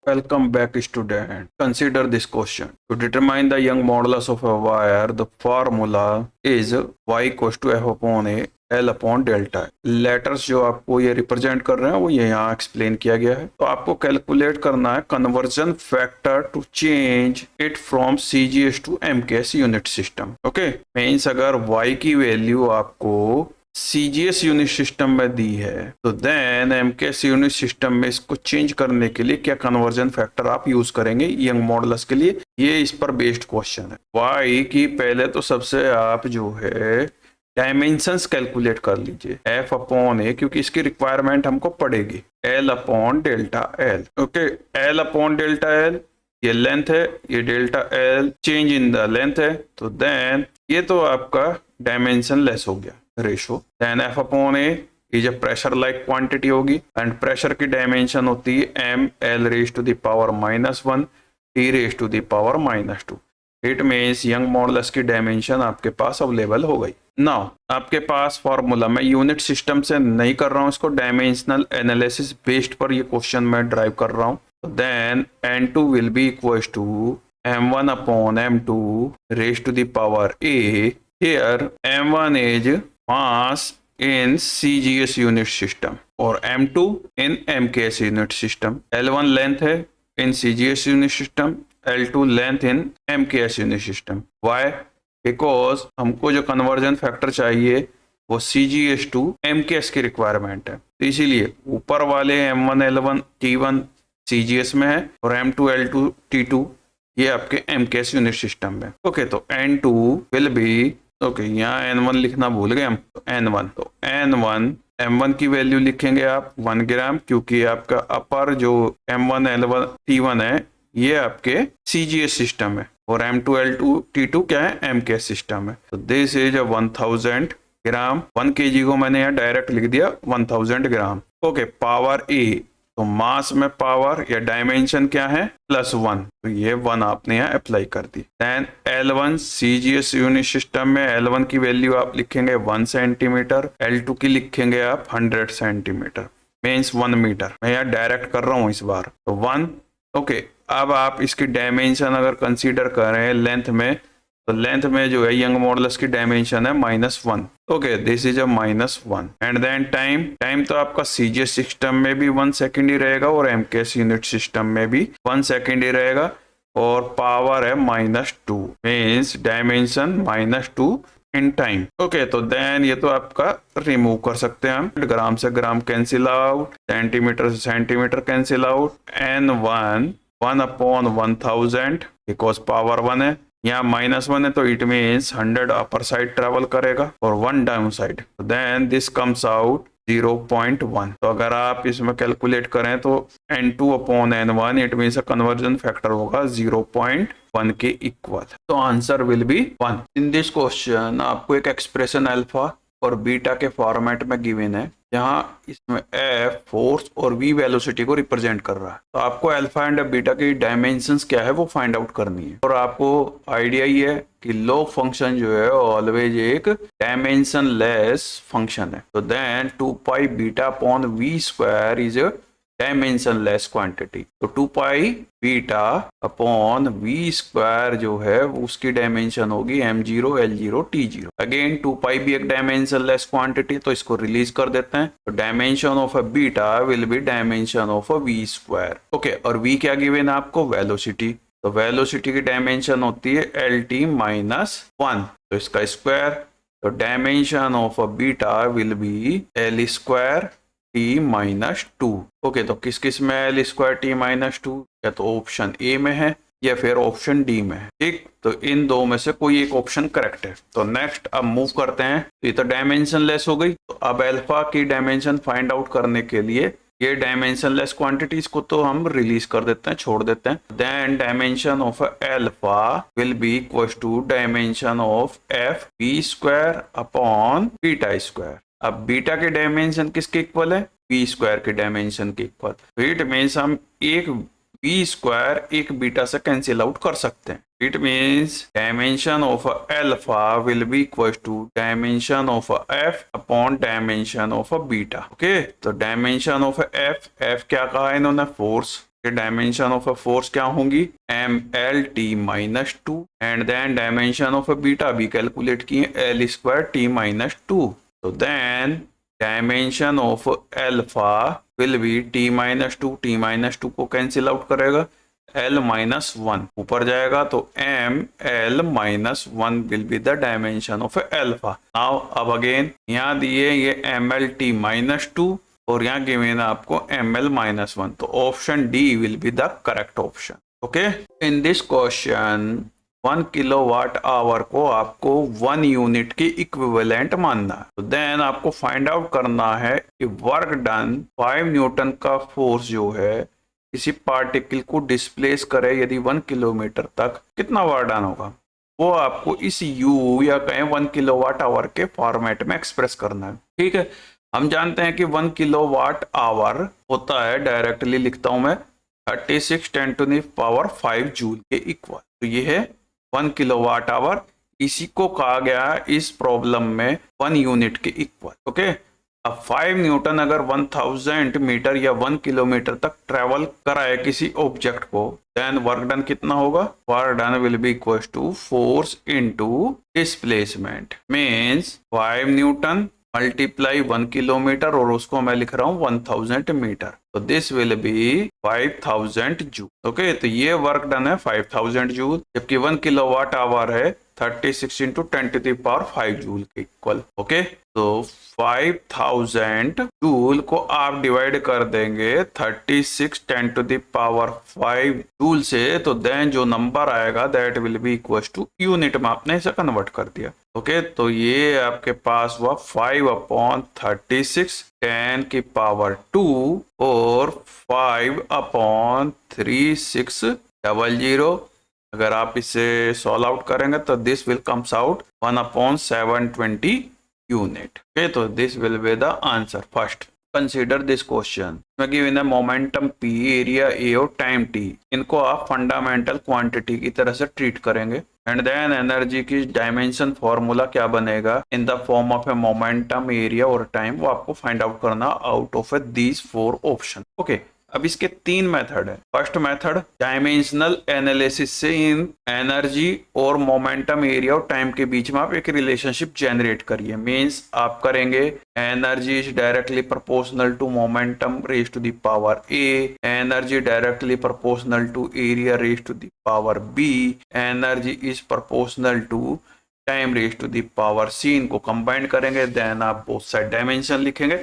Welcome back, student. Consider this question. To determine the Young modulus of a wire, the formula is y equals to f upon a L upon delta. Letters जो आपको ये represent कर रहे हैं वो ये यहाँ explain किया गया है। तो आपको कैलकुलेट करना है conversion factor to change it from CGS to MKS unit system. Okay, means अगर y की वैल्यू आपको सीजीएस यूनिट सिस्टम में दी है तो देन एमकेएस यूनिट सिस्टम में इसको चेंज करने के लिए क्या कन्वर्जन फैक्टर आप यूज करेंगे यंग मॉडुलस के लिए। ये इस पर बेस्ड क्वेश्चन है। y की पहले तो सबसे आप जो है डायमेंशंस कैलकुलेट कर लीजिए f अपॉन ए, क्योंकि इसकी रिक्वायरमेंट हमको पड़ेगी l upon delta L. Okay, l upon delta L ये लेंथ है, ये delta L change in the length है। तो देन ये तो आपका डायमेंशन लेस हो गया ratio. Then f upon a ये जब प्रेशर लाइक क्वांटिटी होगी एंड प्रेशर की डायमेंशन होती है m l raise to the power -1 t raise to the power -2। It means Young modulus की डायमेंशन आपके पास अवेलेबल हो गई। नाउ आपके पास फॉर्मूला मैं यूनिट सिस्टम से नहीं कर रहा हूँ, इसको डायमेंशनल एनालिसिस बेस्ड पर ये क्वेश्चन मैं ड्राइव कर रहा हूँ। Then n2 will be equals to m1 upon m2 raise to the power a। Here m1 is mass in CGS unit system और M2 in MKS unit system। L1 length है in CGS unit system, L2 length in MKS unit system। Why? Because हमको जो conversion factor चाहिए वो CGS to MKS की requirement है, तो इसीलिए ऊपर वाले M1 L1 T1 CGS में है और M2 L2 T2 ये आपके MKS यूनिट सिस्टम में। ओके, तो N2 विल बी ओके यहाँ N1 लिखना भूल गए हम, तो N1 तो N1 M1 की वैल्यू लिखेंगे आप 1 ग्राम, क्योंकि आपका अपर जो M1 L1 T1 है ये आपके CGS सिस्टम है और M2 L2 T2 क्या है MKS सिस्टम है। तो दिस इज 1000 ग्राम। 1 kg को मैंने यहाँ डायरेक्ट लिख दिया 1000 ग्राम। ओके, पावर ए तो मास में पावर या डायमेंशन क्या है +1, तो ये 1 आपने यहाँ अप्लाई कर दी। Then L1 CGS unit system में L1 की वैल्यू आप लिखेंगे 1 सेंटीमीटर, L2 की लिखेंगे आप 100 सेंटीमीटर, मीन्स 1 मीटर। मैं यहाँ डायरेक्ट कर रहा हूँ इस बार, तो 1। ओके, अब आप इसकी डायमेंशन अगर कंसीडर करें लेंथ में, तो लेंथ में जो है यंग मॉडुलस की डायमेंशन है -1। Okay, this is -1 and then time तो आपका सीजीएस सिस्टम में भी 1 सेकेंड ही रहेगा और एमकेएस यूनिट सिस्टम में भी 1 सेकेंड ही रहेगा और पावर है -2, means dimension -2 in time. Okay, तो देन ये तो आपका रिमूव कर सकते हैं हम। ग्राम से ग्राम कैंसिल आउट, सेंटीमीटर से centimetre cancel out. N1 1 upon 1000 because power 1 है, यहाँ -1 है तो it means 100 upper side travel करेगा और 1 down side. Then this comes out 0.1। तो अगर आप इसमें कैलकुलेट करें तो N2 upon N1 it means conversion factor होगा 0.1 के इक्वल। तो answer will be 1। In this question आपको एक एक्सप्रेशन अल्फा और बीटा के फॉर्मेट में गिवन है, जहाँ इसमें F फोर्स और V वेलोसिटी को रिप्रेजेंट कर रहा है। तो आपको अल्फा एंड बीटा की डायमेंशंस क्या है वो फाइंड आउट करनी है। और आपको आइडिया ही है कि लॉग फंक्शन जो है ऑलवेज एक डायमेंशन लेस फंक्शन है। तो then 2 pi beta upon V square is dimensionless quantity. तो 2 pi beta upon V square जो है उसकी डायमेंशन होगी m0 l0 t0। अगेन 2 पाई भी एक डायमेंशन लेस क्वांटिटी, तो इसको रिलीज कर देते हैं। तो dimension of a beta will be dimension of a V square. Okay, और V क्या गिवन है आपको वेलोसिटी, तो वेलोसिटी की डायमेंशन होती है LT -1, तो इसका स्क्वायर। तो dimension of a beta will be L square T -2। Okay, तो किस किस में L स्क्वायर T -2, या तो ऑप्शन ए में है या फिर ऑप्शन डी में है। ठीक, तो इन दो में से कोई एक ऑप्शन करेक्ट है। तो नेक्स्ट अब मूव करते हैं। तो ये तो डायमेंशन लेस हो गई, तो अब अल्फा की डायमेंशन फाइंड आउट करने के लिए ये डायमेंशन लेस क्वांटिटीज को तो हम रिलीज कर देते हैं, छोड़ देते हैं। Then dimension of alpha will be equal to dimension of F V square upon beta square. अब बीटा के डायमेंशन किसके इक्वल है, V स्क्वायर के डायमेंशन के इक्वल। तो इट मीन्स हम एक V स्क्वायर एक बीटा से कैंसिल आउट कर सकते हैं। It means dimension of alpha will be equal to dimension of F upon dimension of beta. Okay, तो डायमेंशन ऑफ F क्या कहा इन्होंने, force. Dimension of a force क्या होंगी, M L T minus two, and then dimension of a beta भी calculate किए, L square T minus two. तो then dimension of alpha will be T minus two को cancel out करेगा, L minus one ऊपर जाएगा, तो M L minus one will be the dimension of alpha. Now अब again यहाँ दिए ये M L T minus two और यहाँ गिवन आपको एम एल माइनस वन, तो option D will be the correct option. Okay, in this question 1 kilowatt hour को आपको 1 यूनिट की इक्विवेलेंट मानना है। तो देन आपको फाइंड आउट करना है कि वर्क डन 5 न्यूटन का फोर्स जो है किसी पार्टिकल को डिस्प्लेस करे यदि 1 किलोमीटर तक, कितना वर्क डन होगा, वो आपको इस U या कहें 1 किलोवाट आवर के फॉर्मेट में एक्सप्रेस करना है। ठीक है, हम जानते हैं कि 1 किलोवाट आवर होता है, डायरेक्टली लिखता हूं मैं 36 10 टू द पावर 5 जूल के इक्वल। तो ये है 1 किलोवाट आवर, इसी को कहा गया है इस प्रॉब्लम में 1 यूनिट के इक्वल। ओके, अब 5 न्यूटन अगर 1000 मीटर या 1 किलोमीटर तक ट्रेवल कराए किसी ऑब्जेक्ट को, देन वर्क डन कितना होगा, work done will be equal to force into displacement, means 5 newton multiply 1 kilometre और उसको मैं लिख रहा हूँ 1000 मीटर, तो this will be 5000 joule. Okay, तो ये वर्क डन है 5000 जूल, जबकि 1 किलोवाट आवर है 36 into 10 to the power 5 joule के इक्वल। ओके, तो 5000 जूल को आप डिवाइड कर देंगे 36 10 टू द पावर 5 जूल से, तो देन जो नंबर आएगा that will be equal to unit में आपने इसे कन्वर्ट कर दिया। ओके, तो ये आपके पास हुआ 5/36 10 की पावर 2 और 5/3600। अगर आप इसे सॉल्व आउट करेंगे तो this will comes out 1/720 unit. Okay, तो this will be the answer. First consider this question, given है मोमेंटम P, एरिया A और टाइम T, इनको आप फंडामेंटल क्वांटिटी की तरह से ट्रीट करेंगे, एंड देन एनर्जी की डायमेंशन फॉर्मूला क्या बनेगा in the form of A momentum, area और टाइम, वो आपको फाइंड आउट करना out of these 4 option. Okay, अब इसके 3 मेथड है। फर्स्ट मेथड डायमेंशनल एनालिसिस से इन एनर्जी और मोमेंटम, एरिया और टाइम के बीच में आप एक रिलेशनशिप जनरेट करिए, मींस आप करेंगे energy is directly proportional to momentum raise to the power A, energy directly proportional to area raise to the power B, energy is proportional to time raise to the power C, इनको combine करेंगे, then आप both side dimension लिखेंगे,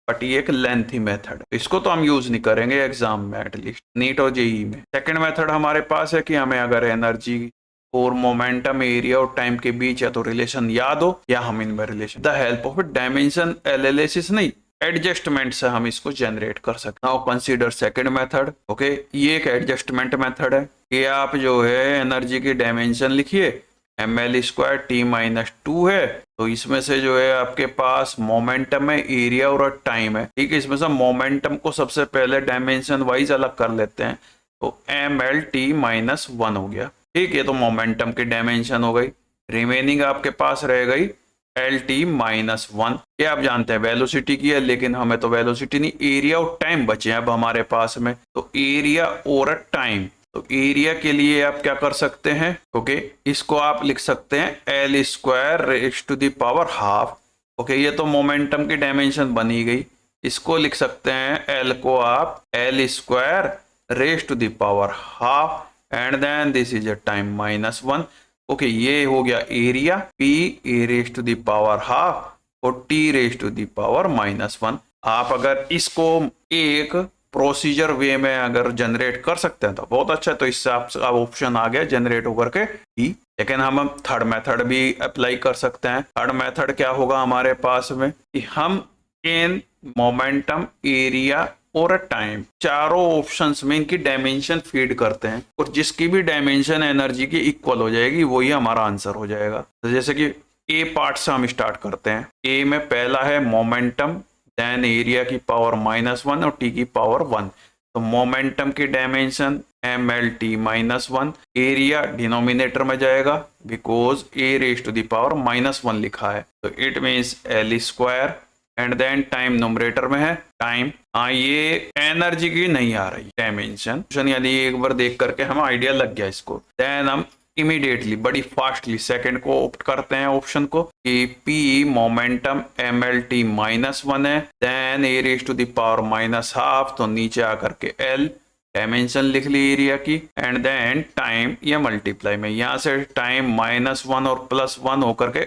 but ये एक lengthy method, इसको तो हम use नहीं करेंगे एग्जाम में, एटलीस्ट नीट और जेई में। सेकंड मेथड हमारे पास है कि हमें अगर एनर्जी और मोमेंटम, एरिया और टाइम के बीच या तो रिलेशन याद हो या हम इनमें relation the help of dimension analysis नहीं एडजस्टमेंट से हम इसको जनरेट कर सकते हैं। Now consider second method. Okay, ये एक एडजस्टमेंट मेथड है कि आप जो है एनर्जी की डायमेंशन लिखिए, ml स्क्वायर टी माइनस 2 है, तो इसमें से जो है आपके पास मोमेंटम है, एरिया और टाइम है। ठीक है, इसमें से मोमेंटम को सबसे पहले डायमेंशन वाइज अलग कर लेते हैं, तो ml t माइनस 1 हो गया। ठीक है, तो मोमेंटम की डायमेंशन हो गई, रिमेनिंग आपके पास रह गई एल टी माइनस 1। ये आप जानते हैं वेलोसिटी की है, लेकिन हमें तो वेलोसिटी नहीं, एरिया और टाइम बचे हैं अब हमारे पास में, तो एरिया और टाइम, तो एरिया के लिए आप क्या कर सकते हैं, ओके, इसको आप लिख सकते हैं L square raise to the power half. Okay, ये तो मोमेंटम की डायमेंशन बनी गई, इसको लिख सकते हैं एल को आप L square raise to the power half, and then this is a time minus 1। Okay, ये हो गया area, P A raise to the power half और T raise to the power minus 1। आप अगर इसको एक प्रोसीजर वे में अगर जनरेट कर सकते हैं तो बहुत अच्छा है, तो इससे आप ऑप्शन आ गया जनरेट होकर के ई। लेकिन हम थर्ड मेथड भी अप्लाई कर सकते हैं। थर्ड मेथड क्या होगा हमारे पास में कि हम इन मोमेंटम, एरिया और टाइम चारों ऑप्शंस में इनकी डायमेंशन फीड करते हैं, और जिसकी भी डायमेंशन एनर्जी की इक्वल हो जाएगी वही हमारा आंसर हो जाएगा। तो जैसे कि ए पार्ट से हम स्टार्ट करते हैं। ए में पहला है मोमेंटम, देन एरिया की पावर -1 और टी की पावर 1। तो मोमेंटम की डायमेंशन mlt -1, एरिया डिनोमिनेटर में जाएगा because a raise to the power -1 लिखा है, तो it means l square, and then time numerator में है टाइम। हाँ, ये एनर्जी की नहीं आ रही डायमेंशन, यानी एक बार देख करके हम आइडिया लग गया इसको। देन हम इमीडिएटली बड़ी फास्टली सेकंड को ऑप्ट करते हैं ऑप्शन को कि पी मोमेंटम mlt -1 है, then A raise to the power -12, तो नीचे आकर के एल डायमेंशन लिख ली एरिया की, एंड देन टाइम ये मल्टीप्लाई में यहाँ से टाइम -1 और +1 होकर के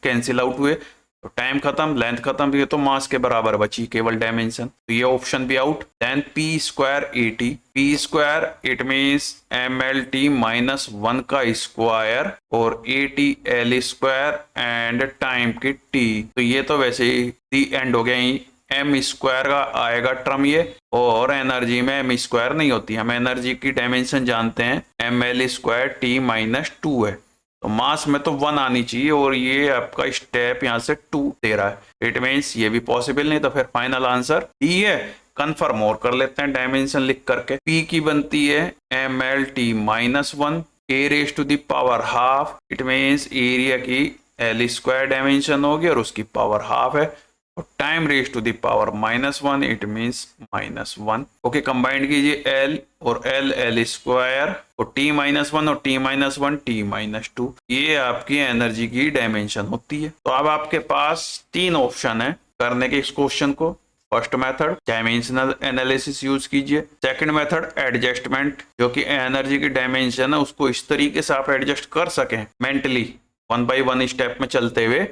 कैंसिल आउट हुए, तो टाइम खत्म, लेंथ खत्म, ये तो मास के बराबर बची केवल डायमेंशन, तो ये ऑप्शन भी out. Then P square AT, P square it means mlt -1 का स्क्वायर और AT L square and time की टी, तो ये तो वैसे ही दी एंड हो गया ही, एम स्क्वायर का आएगा टर्म ये, और एनर्जी में एम स्क्वायर नहीं होती, हम एनर्जी की डायमेंशन जानते हैं ml स्क्वायर t -2 है, तो मास में तो 1 आनी चाहिए और ये आपका स्टेप यहाँ से 2 दे रहा है, इट मीन्स ये भी पॉसिबल नहीं, तो फिर फाइनल आंसर डी है। कंफर्म और कर लेते हैं डायमेंशन लिख करके, p की बनती है mlt -1 a raise to the power half, it means area की एल स्क्वायर डायमेंशन होगी और उसकी पावर हाफ है, और time raise to the power -1 it means -1। Okay, combined कीजिए एल और एल स्क्वायर और t -1 और t -1 t -2, ये आपकी एनर्जी की डायमेंशन होती है। तो अब आपके पास 3 ऑप्शन है करने के इस क्वेश्चन को। First method dimensional analysis use कीजिए, सेकंड मेथड एडजस्टमेंट, जो कि एनर्जी की डायमेंशन है उसको इस तरीके से आप एडजस्ट कर सकें मेंटली 1 बाय 1 स्टेप में चलते हुए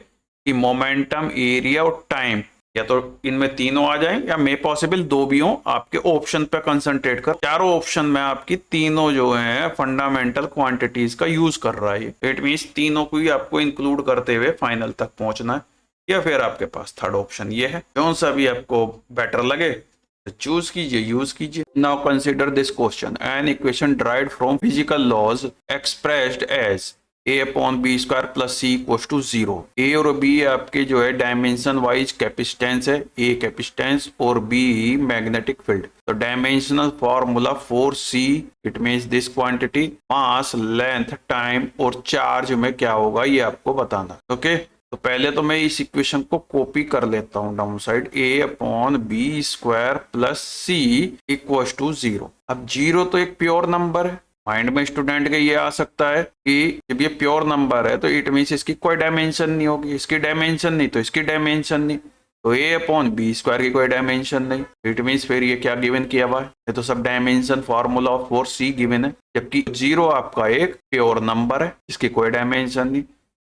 कि मोमेंटम, एरिया और टाइम या तो इनमें तीनों आ जाएं या मे पॉसिबल 2 भी हो, आपके ऑप्शन पे कंसंट्रेट कर। चारों ऑप्शन में आपकी तीनों जो है फंडामेंटल क्वांटिटीज का यूज कर रहा है, इट मींस तीनों को ही आपको इंक्लूड करते हुए फाइनल तक पहुंचना है, या फिर आपके पास थर्ड ऑप्शन ये है, कौन सा भी आपको बेटर लगे तो चूज कीजिए, यूज कीजिए। Now consider this question, an equation derived from physical laws expressed as a/b² + c = 0। A और बी आपके जो है डायमेंशन वाइज कैपेसिटेंस है, ए कैपेसिटेंस और बी मैग्नेटिक फील्ड, तो dimensional formula 4c it means this quantity, mass, length, time और charge में क्या होगा ये आपको बताना। ओके, तो पहले तो मैं इस इक्वेशन को कॉपी कर लेता हूँ डाउन साइड, a/b² + c = 0। अब 0 तो एक प्योर नंबर है, माइंड में स्टूडेंट के ये आ सकता है कि जब ये प्योर नंबर है तो इट मीन्स इसकी कोई डायमेंशन नहीं होगी, इसकी डायमेंशन नहीं तो इसकी डायमेंशन नहीं, तो a/b² की कोई डायमेंशन नहीं, इट मीन्स फिर ये क्या गिवन किया हुआ है, ये तो सब dimension formula of 4c given है, जबकि 0 आपका एक प्योर नंबर है जिसकी कोई डायमेंशन नहीं।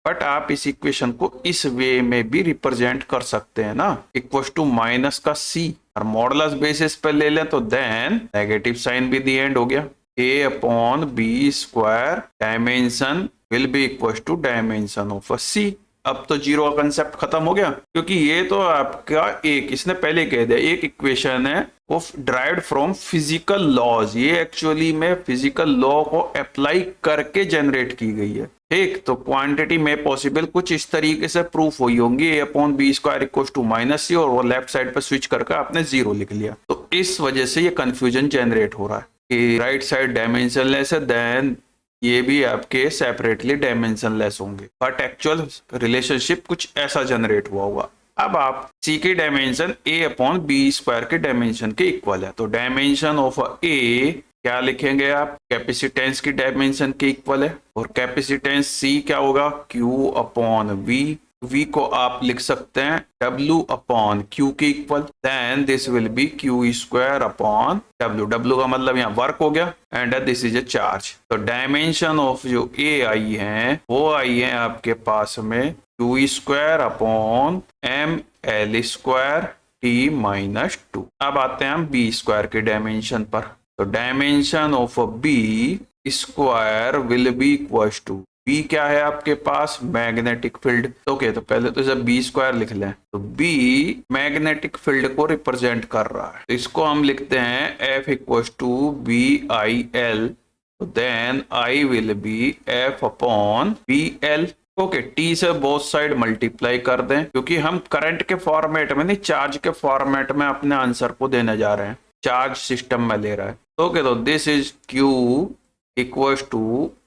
बट आप इस इक्वेशन को इस वे में भी रिप्रेजेंट कर सकते हैं ना, इक्वल टू माइनस का c, और मॉडुलस बेसिस पे ले लें तो देन नेगेटिव साइन भी दी एंड हो गया, a/b² dimension will be equal to dimension of a c। अब तो 0 का कंसेप्ट खत्म हो गया, क्योंकि ये तो आपका एक, इसने पहले कह दिया एक इक्वेशन है वो ड्राइव्ड फ्रॉम फिजिकल लॉज, ये एक्चुअली में फिजिकल लॉ को अप्लाई करके जनरेट की गई है। ठीक, तो क्वांटिटी में पॉसिबल कुछ इस तरीके से प्रूफ हुई होंगी, a/b² = -c, और वो लेफ्ट साइड पर स्विच करके आपने 0 लिख लिया, तो इस वजह से ये कंफ्यूजन जनरेट हो रहा है कि राइट साइड डायमेंशनलेस है, देन ये भी आपके सेपरेटली डायमेंशनलेस होंगे, बट एक्चुअल रिलेशनशिप कुछ ऐसा जनरेट हुआ होगा। अब आप c की डायमेंशन a/b² के डायमेंशन के इक्वल है, तो डायमेंशन ऑफ a क्या लिखेंगे आप, कैपेसिटेंस की डायमेंशन के इक्वल है, और कैपेसिटेंस c क्या होगा, q/v, v को आप लिख सकते हैं w/q के equal, then this will be q² w का मतलब यहाँ वर्क हो गया, and this is a charge. तो डायमेंशन ऑफ जो a आई है वो आई है आपके पास में q² ml² t-2। अब आते हैं हम b² के डायमेंशन पर, तो dimension of b² will be equal to, B क्या है आपके पास, मैग्नेटिक फील्ड। ओके, तो पहले तो जब b² लिख लें, तो B मैग्नेटिक फील्ड को रिप्रेजेंट कर रहा है, तो इसको हम लिखते हैं F = BIL, तो then I will be F/BL। Okay, T से बोथ साइड मल्टीप्लाई कर दें, क्योंकि हम करंट के फॉर्मेट में नहीं चार्ज के फॉर्मेट में अपने आंसर को देने जा रहे हैं, चार्ज सिस्टम में ले रहा है। ओके, तो this is Q =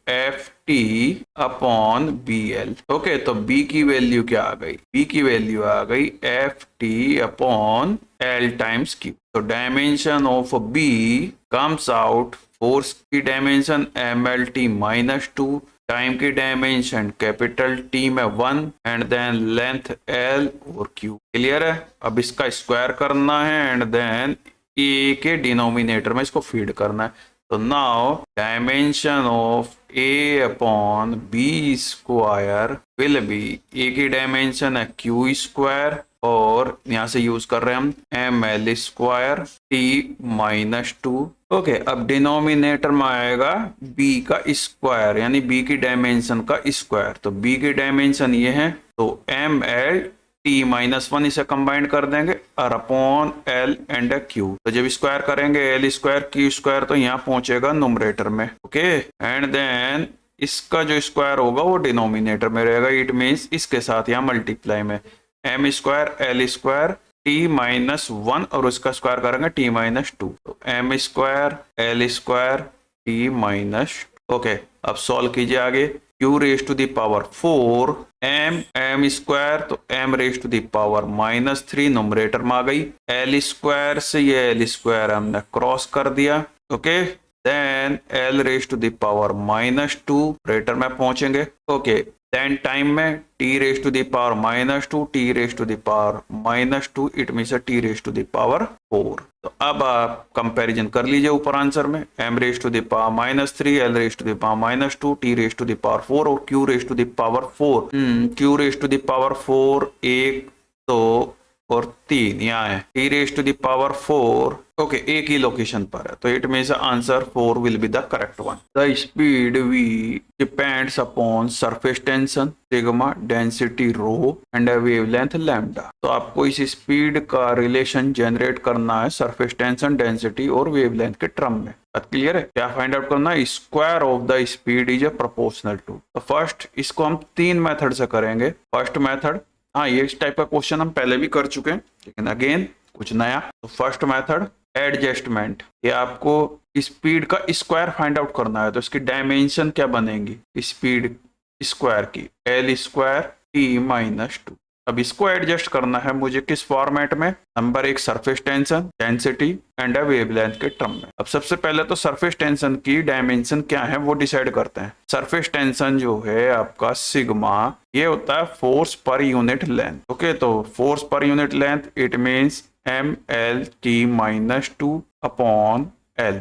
F T upon B L. Okay, तो बी की वैल्यू क्या आ गई? बी की वैल्यू आ गई F T upon L times Q. तो dimension of B comes out, force की dimension M L T minus 2, time की डायमेंशन कैपिटल टी में 1 एंड देन लेंथ एल और क्यू। क्लियर है? अब इसका स्क्वायर करना है एंड देन ए के डिनोमिनेटर में इसको फीड करना है। तो now dimension of A upon B square will be, A की डायमेंशन है क्यू स्क्वायर और यहां से यूज कर रहे हैं हम M L square T minus 2। Okay, अब डिनोमिनेटर में आएगा b का स्क्वायर यानी b की डायमेंशन का स्क्वायर। तो b की डायमेंशन ये है, तो एम एल टी माइनस 1 इसे कंबाइन कर देंगे और अपॉन एल एंड क्यू। तो जब स्क्वायर करेंगे एल स्क्वायर क्यू स्क्वायर तो यहाँ पहुंचेगा नुमरेटर में। ओके, एंड देन इसका जो स्क्वायर होगा वो डिनोमिनेटर में रहेगा। इट मीन्स इसके साथ यहाँ मल्टीप्लाई में M square L square T minus 1 और उसका स्क्वायर करेंगे टी माइनस 2। तो M square L square T minus. Okay, अब सॉल्व कीजिए आगे। Q raise to the power 4 M square, तो M raise to the power minus 3 numerator में आ गई। एल स्क्वायर से ये एल स्क्वायर हमने क्रॉस कर दिया। Okay, then L raise to the power minus 2 रेटर में पहुंचेंगे। ओके, देन टाइम में T raise to the power minus 2 T raise to the power minus 2, it means T raise to the power 4। तो अब आप comparison कर लीजिए ऊपर आंसर में, M raise to the power minus 3 L raise to the power minus 2 T raise to the power 4 और Q raise to the power 4। Q raise to the power 4 1 2 और 3 यहाँ है, T raise to the power 4 okay एक ही location पर है। तो it means answer 4 will be the correct one. The speed V depends upon surface tension sigma, density rho and wavelength lambda. तो आपको इस स्पीड का रिलेशन जनरेट करना है सरफेस टेंशन, डेंसिटी और वेवलेंथ के टर्म में। बात क्लियर है? क्या फाइंड आउट करना है? Square of the speed is proportional to. तो फर्स्ट इसको हम 3 मेथड से करेंगे। फर्स्ट मेथड, हाँ ये इस टाइप का क्वेश्चन हम पहले भी कर चुके हैं लेकिन अगेन कुछ नया। तो फर्स्ट मेथड एडजस्टमेंट, ये आपको स्पीड का स्क्वायर फाइंड आउट करना है। तो इसकी डायमेंशन क्या बनेगी स्पीड स्क्वायर की? L square T minus 2। अब इसको एडजस्ट करना है मुझे किस फॉर्मेट में? Number 1 surface tension, density and wavelength के टर्म में। अब सबसे पहले तो सरफेस टेंशन की डायमेंशन क्या है वो डिसाइड करते हैं। सरफेस टेंशन जो है आपका सिग्मा, ये होता है फोर्स पर यूनिट लेंथ। ओके, तो फोर्स पर unit length it means M L T minus 2 upon L.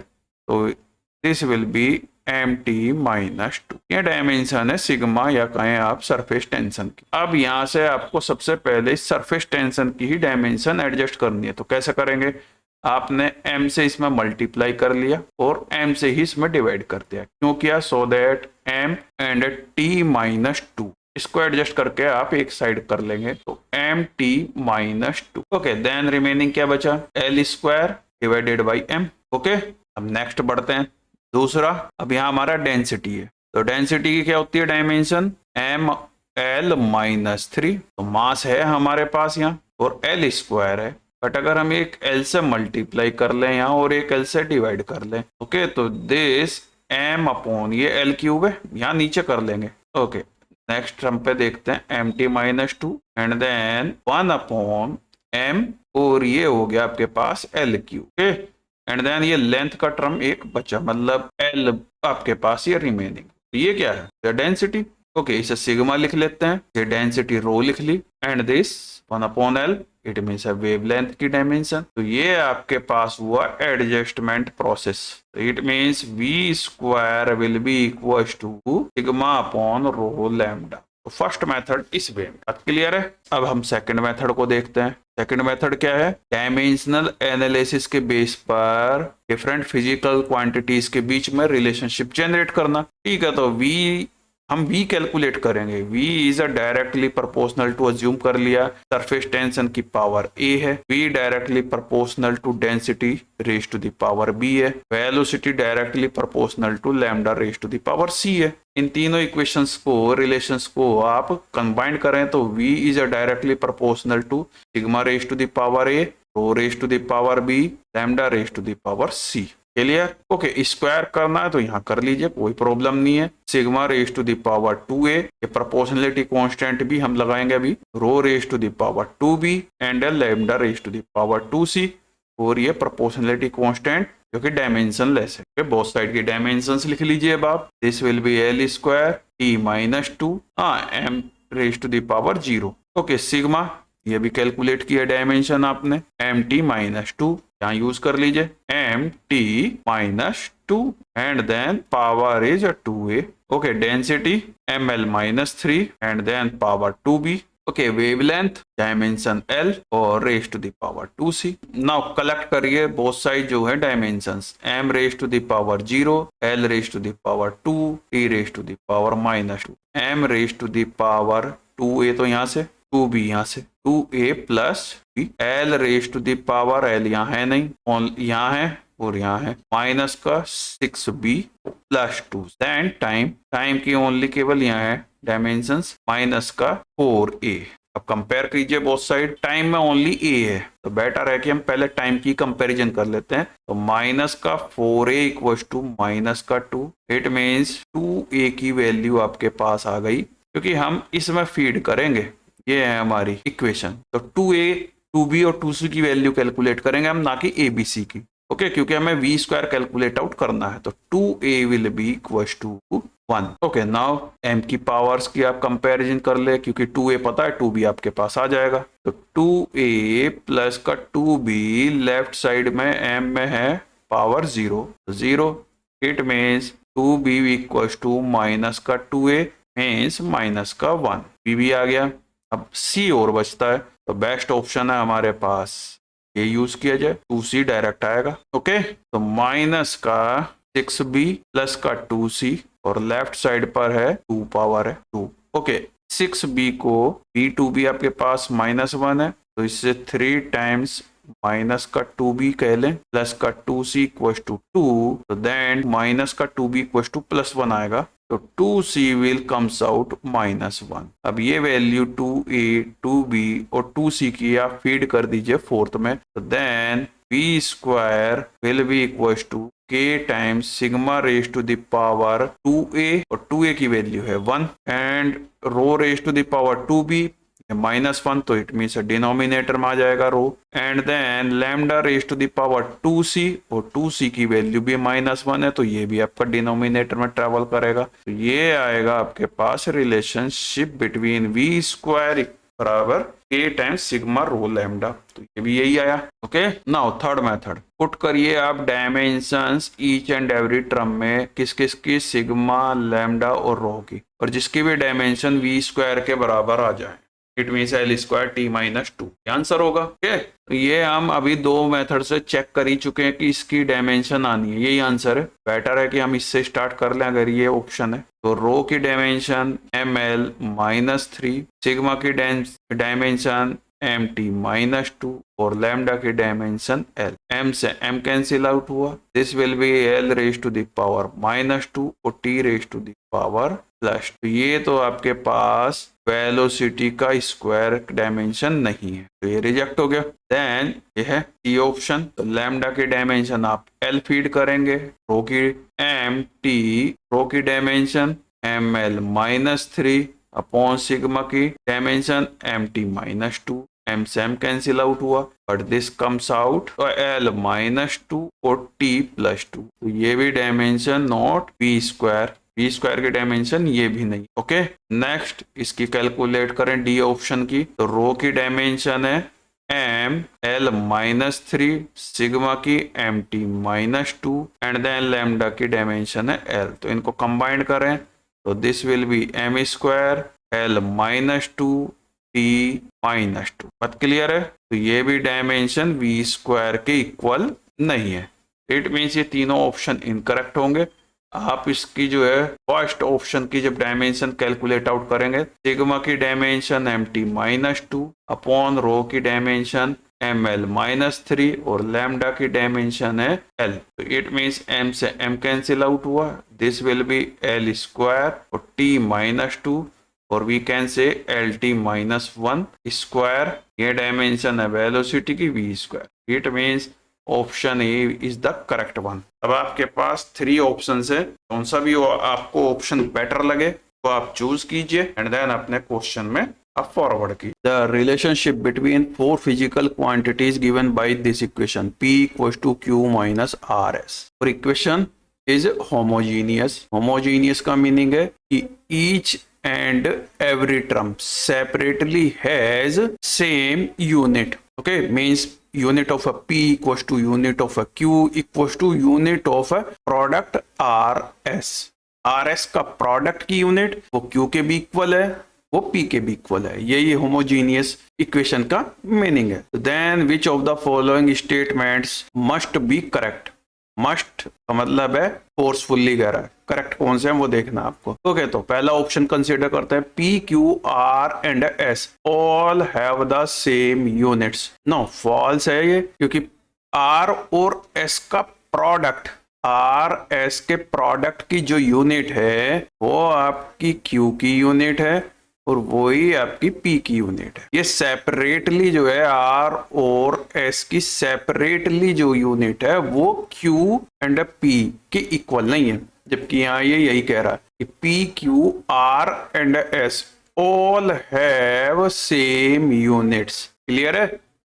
तो this will be M T minus 2। ये डायमेंशन है सिग्मा या कहें आप सरफेस टेंशन की। अब यहां से आपको सबसे पहले सरफेस टेंशन की ही डायमेंशन एडजस्ट करनी है। तो कैसे करेंगे? आपने m से इसमें मल्टीप्लाई कर लिया और m से ही इसमें डिवाइड कर दिया। क्यों किया? So that m and t minus 2 इसको एडजस्ट करके आप एक साइड कर लेंगे। तो M T minus 2। Okay, then remaining क्या बचा? L square divided by M. Okay, अब नेक्स्ट बढ़ते हैं दूसरा। अब यहाँ हमारा डेंसिटी है। तो डेंसिटी की क्या होती है डायमेंशन? M L minus 3। तो मास है हमारे पास यहाँ और एल स्क्वायर है, बट अगर हम एक एल से मल्टीप्लाई कर लें यहाँ और एक एल से डिवाइड कर लें, ओके, तो दिस एम अपॉन ये एल क्यूब है, यहाँ नीचे कर लेंगे। ओके, नेक्स्ट हम पे देखते हैं M T minus 2 and then 1 upon M और ये हो गया आपके पास L Q. Okay, and then ये लेंथ का टर्म एक बचा, मतलब एल आपके पास ये रिमेनिंग। ये क्या है? ये डेंसिटी। ओके, इसे सिग्मा लिख लेते हैं, ये डेंसिटी रो लिख ली and this 1 upon L it means wavelength की डायमेंशन। तो ये आपके पास हुआ adjustment process. It means V square will be equal to sigma upon rho lambda. तो फर्स्ट मेथड इस वे में। बात क्लियर है? अब हम सेकंड मेथड को देखते हैं। सेकंड मेथड क्या है? डायमेंशनल एनालिसिस के बेस पर डिफरेंट फिजिकल क्वांटिटीज के बीच में रिलेशनशिप जनरेट करना। ठीक है, तो हम v कैलकुलेट करेंगे। v is a directly proportional to, assume कर लिया सरफेस टेंशन की पावर a है। v directly proportional to density raise to the power b है। Velocity directly proportional to lambda raise to the power c है। इन तीनों equations को, relations को आप कंबाइन करें तो v is a directly proportional to sigma raise to the power a, rho raise to the power b, lambda raise to the power c। Clear? Okay, square करना है तो यहाँ कर लीजिए, कोई प्रॉब्लम नहीं है। Sigma raise to the power 2a, ये प्रोपोर्शनलिटी कांस्टेंट भी हम लगाएंगे अभी, rho raise to the power 2b and lambda raise to the power 2c, और ये प्रोपोर्शनलिटी कांस्टेंट जो कि डायमेंशन लेस है। बोथ साइड की डायमेंशंस लिख लीजिए अब आप। This will be L square T minus 2 M raise to the power 0। Okay, sigma ये भी कैलकुलेट किया डायमेंशन आपने, एम टी माइनस 2 यहाँ यूज कर लीजिए, M T minus 2 and then power is 2a। Okay, density M L minus 3 and then power 2b। Okay, wavelength dimension L और raise to the power 2c। Now collect करिए both side जो है dimensions, m raise to the power 0, L raise to the power 2, t raise to the power minus 2, m raise to the power 2a तो यहाँ से, 2b यहाँ से, 2a plus b, L raise to the power, L यहाँ है नहीं, यहाँ है और यहाँ है, माइनस का 6b प्लस 2, देन टाइम की ओनली केवल यहाँ है डायमेंशंस, माइनस का 4a। अब कंपेयर कीजिए बोथ साइड, टाइम में ओनली a है तो बेटर है कि हम पहले टाइम की कंपैरिजन कर लेते हैं। तो माइनस का 4a इक्वल्स टू माइनस का 2, इट मीन्स 2a की वैल्यू आपके पास आ गई, क्योंकि हम इसमें फीड करेंगे, ये है हमारी इक्वेशन। तो 2a 2b और 2c की वैल्यू कैलकुलेट करेंगे हम, ना कि abc की। ओके, क्योंकि हमें v स्क्वायर कैलकुलेट आउट करना है। तो 2a will be equals to 1। Okay, now m की पावर्स की आप कंपैरिजन कर ले, क्योंकि 2a पता है, 2b आपके पास आ जाएगा। तो 2a प्लस का 2b लेफ्ट साइड में m में है power 0, it means 2b equals to minus का 2a मीन्स माइनस का 1, b आ गया। अब c और बचता है, तो बेस्ट ऑप्शन है हमारे पास ये यूज किया जाए, 2c डायरेक्ट आएगा। ओके, तो माइनस का 6b प्लस का 2c और लेफ्ट साइड पर है 2 पावर है 2। ओके, 6b को b2b आपके पास -1 है, तो इससे 3 टाइम्स माइनस का 2b कह लें प्लस का 2c इक्वल्स टू 2, तो देन माइनस का 2b इक्वल्स टू +1 आएगा, तो 2c विल कम्स आउट -1। अब ये वैल्यू 2a 2b और 2c की आप फीड कर दीजिए फोर्थ में, तो then b square will be equals to k times sigma raise to the power 2a, और 2a की वैल्यू है 1 and rho raise to the power 2b -1, तो इट मीन्स डिनोमिनेटर में आ जाएगा rho, and then lambda raise to the power 2c, और 2c की value भी -1 है, तो ये भी आपका डिनोमिनेटर में ट्रेवल करेगा। तो ये आएगा आपके पास रिलेशनशिप बिटवीन v स्क्वायर बराबर k टाइम्स सिग्मा रो लैम्डा, तो ये भी यही आया। Okay, now third method put करिए आप dimensions each and every term में किस किस की, सिग्मा लैम्डा और रो की, और जिसकी भी डायमेंशन v स्क्वायर के बराबर आ जाए, it means L square t minus 2, answer होगा। ओके, तो ये हम अभी 2 मेथड से चेक कर ही चुके हैं कि इसकी डायमेंशन आनी है, यही आंसर है। बेटर है कि हम इससे स्टार्ट कर लें अगर ये ऑप्शन है। तो रो की डायमेंशन ml -3, सिग्मा की डायमेंशन mt -2 और लैम्डा की डायमेंशन L। m से m कैंसिल आउट हुआ, this will be L raise to the power -2 और t raise to the power +2। तो ये तो आपके पास वेलोसिटी का स्क्वायर डायमेंशन नहीं है, तो ये रिजेक्ट हो गया। देन ये है टी ऑप्शन, तो लैम्डा की डायमेंशन आप L फीड करेंगे, रो की mt, रो की डायमेंशन ml -3 अपॉन सिग्मा की डायमेंशन mt -2, m से m कैंसिल आउट हुआ, but this comes out L -2 और t +2, तो ये भी dimension not v square, v square की डायमेंशन ये भी नहीं। ओके, नेक्स्ट इसकी कैलकुलेट करें डी ऑप्शन की, तो रो की डायमेंशन है m L -3, सिग्मा की mt -2 एंड देन लैम्डा की डायमेंशन है L, तो इनको कंबाइंड करें तो this will B m square L -2 t -2। बात क्लियर है? तो ये भी डायमेंशन v स्क्वायर के इक्वल नहीं है, इट मीन्स ये तीनों ऑप्शन इनकरेक्ट होंगे। आप इसकी जो है फर्स्ट ऑप्शन की जब डायमेंशन कैलकुलेट आउट करेंगे, सिग्मा की डायमेंशन mt -2 अपॉन रो की डायमेंशन ml -3 और लैम्डा की डायमेंशन है L, तो इट मीन्स m से m कैंसिल आउट हुआ, this will be L square और t -2 और we can say LT -1 square, ये डायमेंशन है वेलोसिटी की v square, it means option A is the correct one. अब आपके पास 3 ऑप्शन है, कौन सा भी आपको ऑप्शन बेटर लगे तो आप चूज कीजिए एंड देन अपने क्वेश्चन में आप फॉरवर्ड की। The relationship between 4 physical quantities given by this equation P equals to Q minus RS। और इक्वेशन इज होमोजीनियस। होमोजीनियस का मीनिंग है कि each and every term separately has same unit. Okay, means unit of a P equals to unit of a Q equals to unit of a product RS। RS का product की unit वो Q के भी equal है, वो P के भी equal है। यही होमोजीनियस इक्वेशन का मीनिंग है। Then which of the following statements must be correct. Must का मतलब है फोर्सफुल्ली कह रहा है, करेक्ट कौन से हैं वो देखना आपको। ओके, तो पहला ऑप्शन कंसीडर करते हैं, P Q R and S all have the same units. No, false है ये, क्योंकि R और S का प्रोडक्ट, R S के प्रोडक्ट की जो यूनिट है वो आपकी Q की यूनिट है और वही आपकी P की यूनिट है। ये सेपरेटली जो है R और S की सेपरेटली जो यूनिट है वो Q एंड P के इक्वल नहीं है, जबकि यहाँ ये यही कह रहा है कि P Q R and S all have same units. Clear है?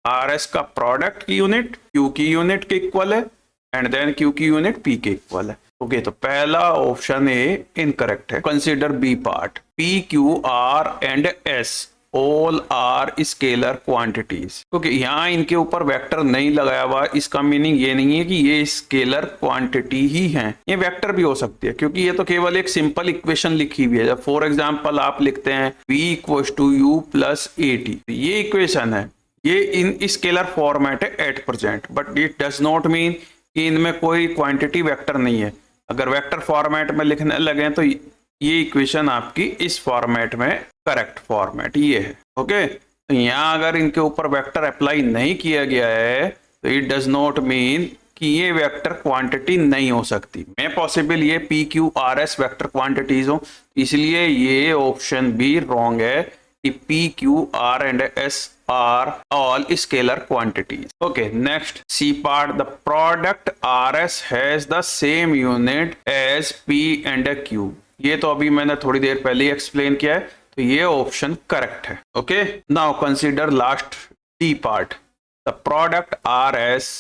R S का प्रोडक्ट की यूनिट Q की यूनिट के इक्वल है एंड देन Q की यूनिट P के इक्वल है। ओके, तो पहला ऑप्शन ए इनकरेक्ट है। Consider B part, P Q R and S all are scalar quantities. क्योंकि यहाँ इनके ऊपर वेक्टर नहीं लगाया हुआ, इसका मीनिंग ये नहीं है कि ये स्केलर क्वांटिटी ही हैं, ये वेक्टर भी हो सकती है, क्योंकि ये तो केवल एक सिंपल इक्वेशन लिखी हुई है। जब फॉर एग्जांपल आप लिखते हैं V equals to U plus AT, ये इक्वेशन है, ये इन स्केलर फॉर्मेट है at present, but it does not mean कि इनमें कोई क्वांटिटी वेक्टर नहीं है। अगर वेक्टर फॉर्मेट में लिखने लगे तो ये इक्वेशन आपकी इस फॉर्मेट में करेक्ट फॉर्मेट ये है। ओके, तो यहाँ अगर इनके ऊपर वेक्टर अप्लाई नहीं किया गया है तो इट डज नॉट मीन कि ये वेक्टर क्वांटिटी नहीं हो सकती। मैं पॉसिबल ये P Q R S vector quantities हो, इसलिए ये ऑप्शन भी रॉन्ग है कि P Q R and S are all scalar quantities. Okay, next C part, the product RS has the same unit as P and Q। ये तो अभी मैंने थोड़ी देर पहले ही एक्सप्लेन किया है, तो ये ऑप्शन करेक्ट है। Okay, now consider last D part, the product RS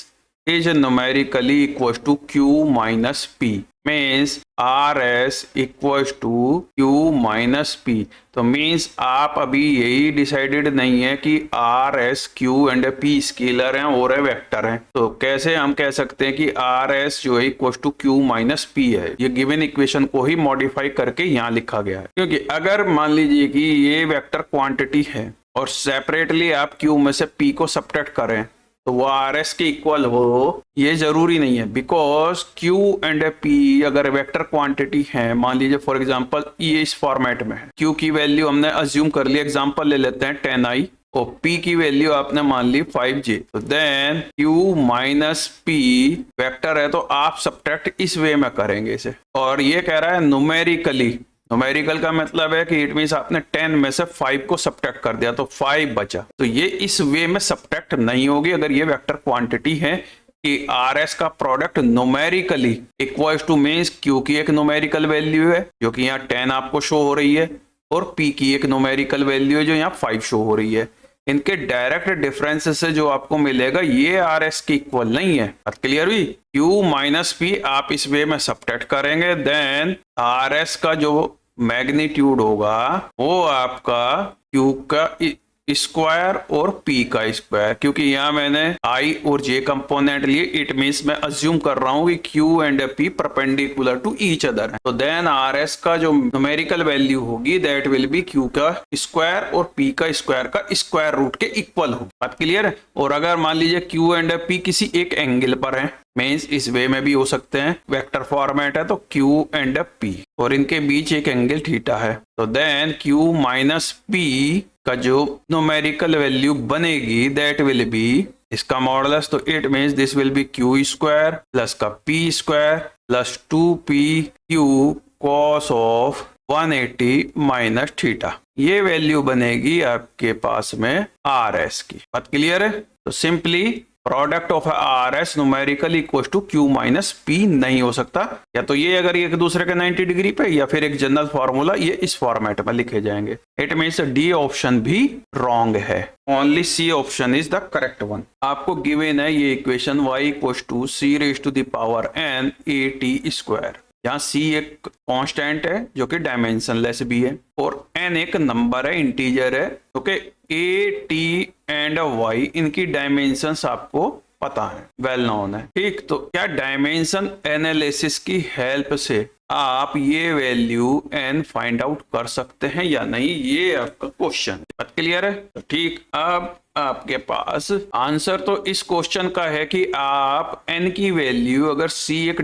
is numerically equals to Q minus P, means RS equals to Q minus P। तो मीन्स आप अभी यही डिसाइडेड नहीं है कि RS Q and P scalar हैं और है वेक्टर हैं, तो कैसे हम कह सकते हैं कि RS जो है equals to Q minus P है। ये गिवन इक्वेशन को ही मॉडिफाई करके यहाँ लिखा गया है, क्योंकि अगर मान लीजिए कि ये वेक्टर क्वांटिटी है और सेपरेटली आप Q में से P को सब्ट्रैक्ट करें तो वो RS के इक्वल हो, ये जरूरी नहीं है, बिकॉज Q एंड P अगर वेक्टर क्वांटिटी है, मान लीजिए फॉर एग्जांपल ये इस फॉर्मेट में है, Q की वैल्यू हमने अज्यूम कर ली, एग्जांपल ले लेते हैं 10i और P की वैल्यू आपने मान ली 5j, तो देन Q माइनस P वेक्टर है तो आप सब्ट्रैक्ट इस वे में करेंगे इसे, और ये कह रहा है न्यूमेरिकली। न्यूमेरिकल का मतलब है कि इट मींस आपने 10 में से 5 को सब्ट्रैक्ट कर दिया तो 5 बचा, तो ये इस वे में सब्ट्रैक्ट नहीं होगी अगर ये वेक्टर क्वांटिटी है कि RS का product numerically equals to means Q की एक न्यूमेरिकल वैल्यू है जो कि यहाँ 10 आपको शो हो रही है और P की एक न्यूमेरिकल वैल्यू है जो यहाँ 5 शो हो रही है। इनके डायरेक्ट डिफरेंस से जो आपको मिलेगा ये RS के इक्वल नहीं है। बात क्लियर हुई? Q माइनस P आप इस वे में सब्ट्रैक्ट करेंगे, देन RS का जो मैग्नीट्यूड होगा वो आपका Q का स्क्वायर और P का स्क्वायर, क्योंकि यहाँ मैंने I और J कंपोनेंट लिए, इट मींस मैं अज्यूम कर रहा हूँ कि Q and P perpendicular to each other है, तो देन RS का जो न्यूमेरिकल वैल्यू होगी दैट विल बी Q का स्क्वायर और P का स्क्वायर का स्क्वायर रूट के इक्वल होगी। बात क्लियर है? और अगर मान लीजिए Q एंड P किसी एक एंगल पर है, मीन्स इस वे में भी हो सकते हैं, वेक्टर फॉर्मेट है तो Q एंड P और इनके बीच एक एंगल थीटा है, तो देन Q माइनस P का जो न्यूमेरिकल वैल्यू बनेगी दैट विल बी इसका मॉडुलस, तो it means this will be Q square plus का P square plus 2PQ cos of 180 minus theta. ये वैल्यू बनेगी आपके पास में RS की। बात क्लियर है? तो simply product of R S numerical equal to Q minus P नहीं हो सकता, या तो ये अगर एक दूसरे के 90 डिग्री पे, या फिर एक जनरल फॉर्मूला ये इस फॉर्मेट में लिखे जाएंगे। इट मीन्स डी ऑप्शन भी रॉन्ग है, only C option is the correct one. आपको गिवन है ये equation y equal to C raise to the power n a t square. यहाँ c एक कांस्टेंट है जो कि डायमेंशनलेस भी है, और n एक नंबर है, इंटीजर है। Okay, a t and y इनकी डायमेंशंस आपको पता है, वेल नोन है। ठीक, तो क्या डायमेंशन एनालिसिस की हेल्प से आप ये वैल्यू n फाइंड आउट कर सकते हैं या नहीं, ये आपका क्वेश्चन। बात क्लियर है? तो ठीक, अब आपके पास आंसर तो इस क्वेश्चन का है कि आप n की वैल्यू अगर c एक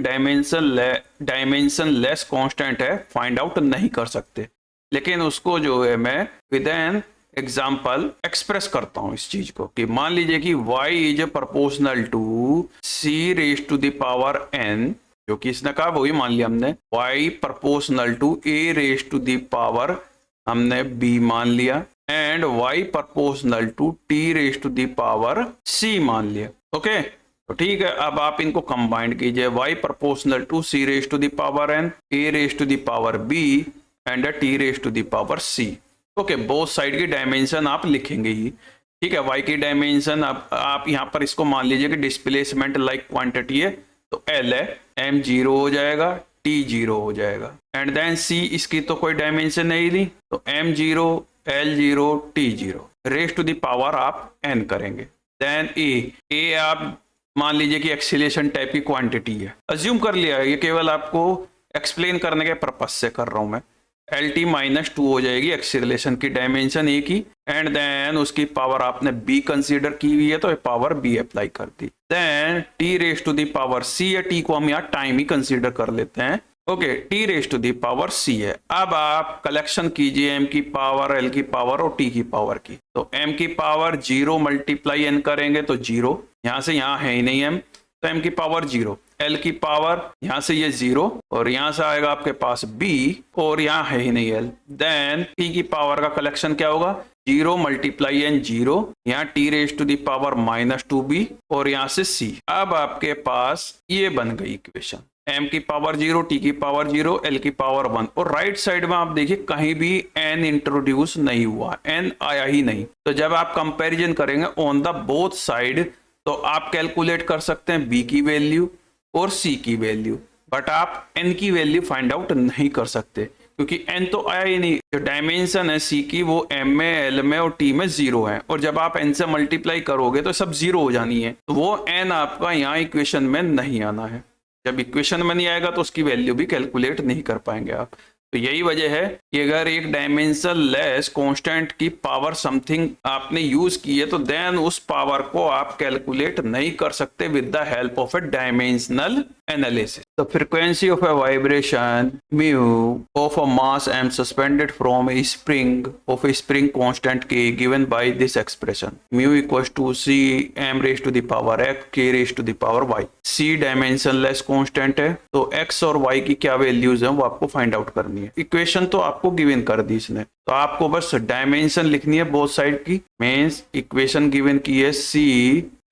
डायमेंशन लेस कांस्टेंट है फाइंड आउट नहीं कर सकते, लेकिन उसको जो है मैं विद एन एग्जाम्पल एक्सप्रेस करता हूं इस चीज को, कि मान लीजिए कि y is proportional to c raise to the power n, जो कि इसने कहा वही मान लिया हमने, y proportional to a raise to the power हमने b मान लिया, and y proportional to t raise to the power c मान लिया। ओके, तो ठीक है, अब आप इनको कंबाइन कीजिए, y proportional to c raise to the power n, a raise to the power b and t raise to the power c। Okay, both side की डायमेंशन आप लिखेंगे ही। ठीक है, y की डायमेंशन आप यहाँ पर इसको मान लीजिए कि डिस्प्लेसमेंट लाइक क्वांटिटी है, तो l है, m 0 हो जाएगा, t 0 हो जाएगा, एंड देन c इसकी तो कोई डायमेंशन नहीं ली, तो m 0 l 0 t 0 raise to the power आप n करेंगे। देन a आप मान लीजिए कि एक्सीलरेशन टाइप की क्वांटिटी है, अज्यूम कर लिया है, ये केवल आपको एक्सप्लेन करने के पर्पज से कर रहा हूं मैं। LT -2 हो जाएगी, एक्सीलरेशन की डायमेंशन एक ही, एंड देन उसकी पावर आपने B कंसीडर की हुई है तो पावर B अप्लाई कर दी। Then T raise to the power C, या T को हम यहाँ टाइम ही कंसीडर कर लेते हैं। Okay, T raise to the power C है। अब आप कलेक्शन कीजिए M की पावर, L की पावर और T की पावर की, तो M की पावर 0 मल्टीप्लाई N करेंगे तो 0, यहाँ से यहाँ है ही नहीं M, तो M की पावर 0, L की पावर यहां से ये 0, और यहां से आएगा आपके पास B, और यहां है ही नहीं L। देन T की पावर का कलेक्शन क्या होगा, 0 मल्टीप्लाई N 0, यहाँ T raise to the power -2B, और यहां से C। अब आपके पास ये बन गई इक्वेशन, M की पावर 0, T की पावर 0, L की पावर 1, और राइट साइड में आप देखिए कहीं भी N इंट्रोड्यूस नहीं हुआ, N आया ही नहीं। तो जब आप कंपेरिजन करेंगे ऑन द बोथ साइड, तो आप कैलकुलेट कर सकते हैं B की वैल्यू और C की वैल्यू, बट आप N की वैल्यू फाइंड आउट नहीं कर सकते, क्योंकि N तो आया ही नहीं। जो डायमेंशन है C की वो M में, L में और T में 0 है, और जब आप N से मल्टीप्लाई करोगे तो सब 0 हो जानी है, तो वो N आपका यहाँ इक्वेशन में नहीं आना है। जब इक्वेशन में नहीं आएगा तो उसकी वैल्यू भी कैलकुलेट नहीं कर पाएंगे आप। तो यही वजह है कि अगर एक डायमेंशन लेस कांस्टेंट की पावर समथिंग आपने यूज की है, तो देन उस पावर को आप कैलकुलेट नहीं कर सकते with the help of A dimensional analysis. The frequency of a vibration mu of a mass m suspended from a spring of a spring constant k given by this expression, mu equals to c m raised to the power x k raised to the power y। c dimensionless constant है, तो x और y की क्या values हैं वो आपको find out करनी है। इक्वेशन तो आपको गिवन कर दी इसने, तो आपको बस डायमेंशन लिखनी है बोथ साइड की। मींस इक्वेशन गिवन की है c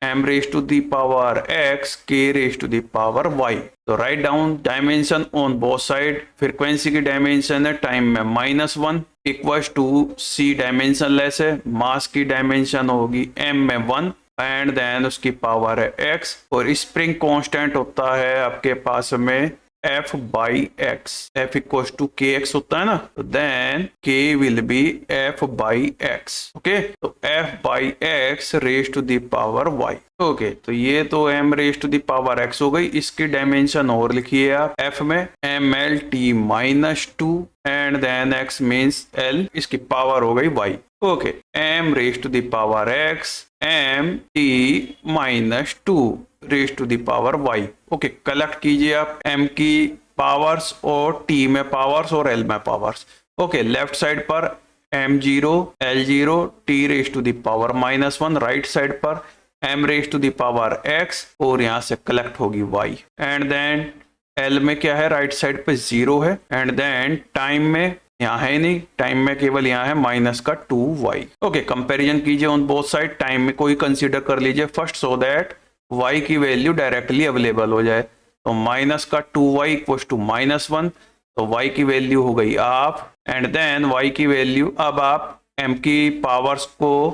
m raised to the power x k raised to the power y। तो right down dimension on both side, frequency की डायमेंशन है टाइम में -1 equals to c dimensionless है, mass की dimension होगी m में 1, एंड देन उसकी power है x, और स्प्रिंग कांस्टेंट होता है आपके पास में f by x, f equals to kx होता है ना, तो देन k will be f by x। Okay, तो f by x raise to the power y। Okay, तो ये तो m raise to the power x हो गई। इसकी डायमेंशन और लिखिए आप, f में ml t -2 and then x means l, इसकी पावर हो गई y। Okay, m raise to the power x m t -2 raise to the power y। Okay, collect कीजिए आप m की पावर्स और t में पावर्स और l में पावर्स। ओके, लेफ्ट साइड पर m0 l0 t raise to the power -1, right side पर m raise to the power x, और यहां से कलेक्ट होगी y, एंड देन l में क्या है, राइट साइड पे 0 है, एंड देन टाइम में यहाँ है नहीं, टाइम में केवल यहाँ है माइनस का 2y। ओके, कंपैरिजन कीजिए ऑन बोथ साइड, टाइम में कोई कंसीडर कर लीजिए फर्स्ट सो दैट y की वैल्यू डायरेक्टली अवेलेबल हो जाए। तो माइनस का 2y इक्वल्स टू -1, तो y की वैल्यू हो गई हाफ, एंड देन y की वैल्यू, अब आप m की पावर्स को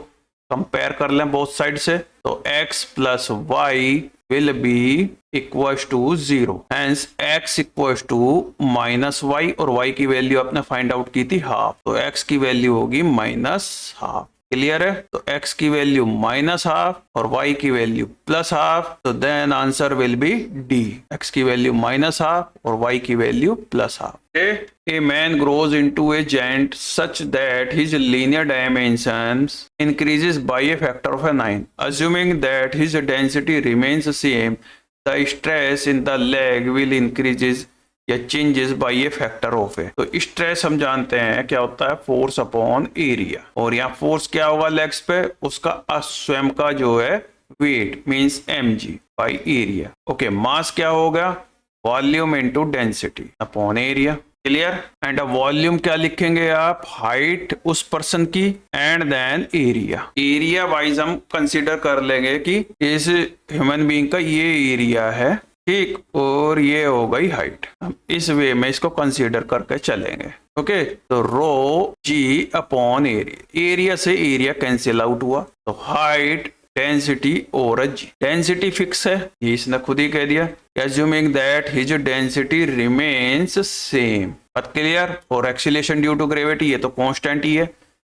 कंपेयर कर लें बोथ साइड से, तो x plus y will be equals to 0, hence x equals to -y, और y की वैल्यू आपने फाइंड आउट की थी हाफ, तो x की वैल्यू होगी -हाफ। क्लियर है? तो x की वैल्यू -हाफ और y की वैल्यू +हाफ, तो then answer will be D, x की वैल्यू -हाफ और y की value +half. A man grows into a giant such that his linear dimensions increases by a factor of 9. Assuming that his density remains the same, the stress in the leg will increases या changes by a factor of a. तो stress हम जानते हैं क्या होता है, force upon area, और यहाँ फोर्स क्या होगा लेग्स पे, उसका स्वयं का जो है weight means mg by area. Okay, mass क्या होगा, volume into density upon area. Clear? And volume क्या लिखेंगे आप, हाइट उस पर्सन की, and then area. Area wise हम कंसीडर कर लेंगे कि इस ह्यूमन बीइंग का ये एरिया है, ठीक, और ये हो गई हाइट। हम इस वे में इसको कंसीडर करके चलेंगे। ओके, तो रो जी अपॉन एरिया, एरिया से एरिया कैंसिल आउट हुआ, तो हाइट, डेंसिटी और जी। डेंसिटी फिक्स है, ये इसने खुद ही कह दिया, assuming that his density remains same। बात क्लियर? और एक्सीलरेशन ड्यू टू ग्रेविटी, ये तो कांस्टेंट ही है,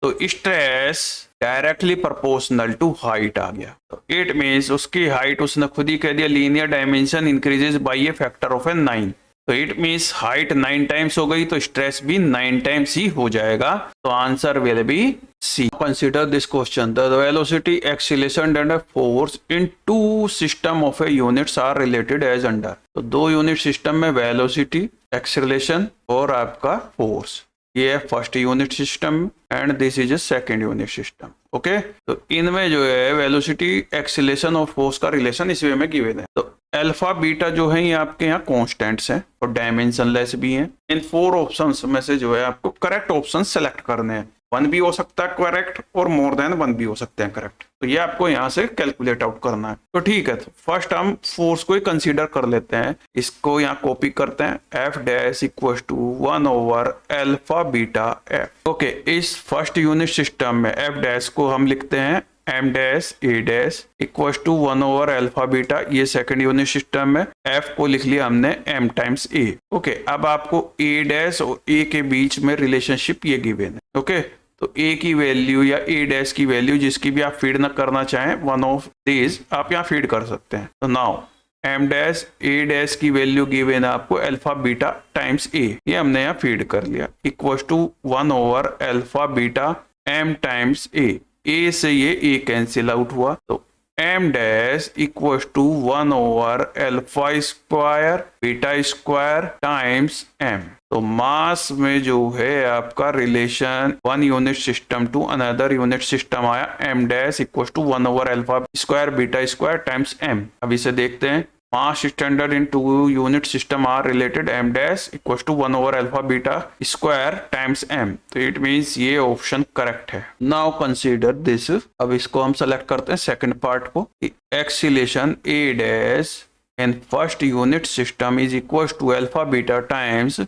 तो stress directly proportional to height आ गया। तो इट मींस उसकी हाइट उसने खुद ही कह दिया linear dimension increases by a factor of 9, तो इट मींस हाइट 9 टाइम्स हो गई, तो स्ट्रेस भी 9 टाइम्स ही हो जाएगा, तो answer will be C. Consider this question, the velocity, acceleration and force in two system of a units are related as under. तो दो यूनिट सिस्टम में वेलोसिटी, एक्सीलरेशन और आपका फोर्स, ये है first unit system and this is a second unit system. Okay, तो इनमें जो है वेलोसिटी, एक्सीलरेशन और फोर्स का रिलेशन इस वे में गिवन है। तो अल्फा बीटा जो है ये आपके यहाँ कांस्टेंट्स हैं और डायमेंशनलेस भी हैं। इन 4 ऑप्शंस में से जो है आपको करेक्ट ऑप्शन सेलेक्ट करने हैं, 1 भी हो सकता है करेक्ट और मोर देन 1 भी हो सकते हैं करेक्ट, तो ये आपको यहाँ से कैलकुलेट आउट करना है। तो ठीक है, तो फर्स्ट हम फोर्स को ही कंसीडर कर लेते हैं, इसको यहाँ कॉपी करते हैं, F dash equal to 1 over alpha beta F. Okay, इस फर्स्ट यूनिट सिस्टम में एफ डैश को हम लिखते हैं M dash A dash equal to 1 over alpha beta, ये सेकंड यूनिट सिस्टम में एफ को लिख लिया हमने एम टाइम्स ए। ओके, अब आपको ए डैश और ए के बीच में रिलेशनशिप ये गिवन है। ओके, तो ए की वैल्यू या ए डैश की वैल्यू जिसकी भी आप फीड ना करना चाहें, वन ऑफ दीज आप यहाँ फीड कर सकते हैं। तो now M dash A dash की वैल्यू गिवन है आपको अल्फा बीटा टाइम्स ए, ये हमने यहाँ फीड कर लिया, equal to 1 over alpha beta M times A से ये ए कैंसिल आउट हुआ, तो M dash equal to 1 over alpha square beta square times M. तो मास में जो है आपका relation 1 unit system to another unit system आया, M dash equal to 1 over alpha square beta square times M. अब इसे देखते हैं, mass standard in 2 unit system are related, M dash equal to 1 over alpha beta square times M, तो it means ये option correct है। Now consider this, अब इसको हम सेलेक्ट करते हैं सेकंड पार्ट को, acceleration A dash in first unit system is equal to alpha beta times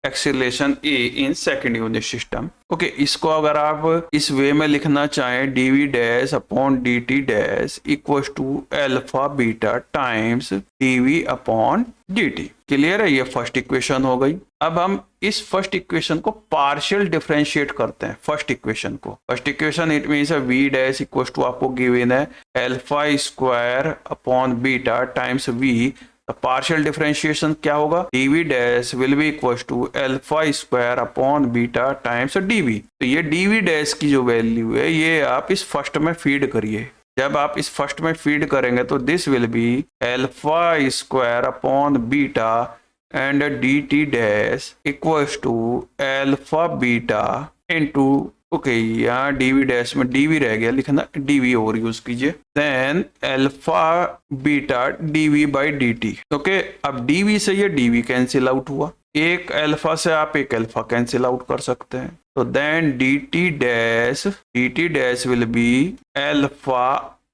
acceleration A in second unit system. Okay, इसको अगर आप इस वे में लिखना चाहें, dv dash upon d t dash equal to alpha beta times DV upon d t. Clear है? ये first equation हो गई। अब हम इस फर्स्ट इक्वेशन को पार्शियल डिफरेंशिएट करते हैं। फर्स्ट इक्वेशन को, first equation it means v dash equal to आपको गिवन है alpha square upon beta times v, partial differentiation क्या होगा, dv डैश will be equal to alpha square upon beta times dv। तो ये dv डैश की जो वैल्यू है ये आप इस फर्स्ट में फीड करिए। जब आप इस फर्स्ट में फीड करेंगे तो this will be alpha square upon beta and dt dash equal to alpha beta into, okay यहाँ डीवी डैश में डीवी रह गया लिखना, डीवी और यूज कीजिए, then alpha beta dv by d t. Okay, अब डीवी से ये डीवी कैंसिल आउट हुआ, एक अल्फा से आप एक अल्फा कैंसिल आउट कर सकते हैं, तो then d t dash will be alpha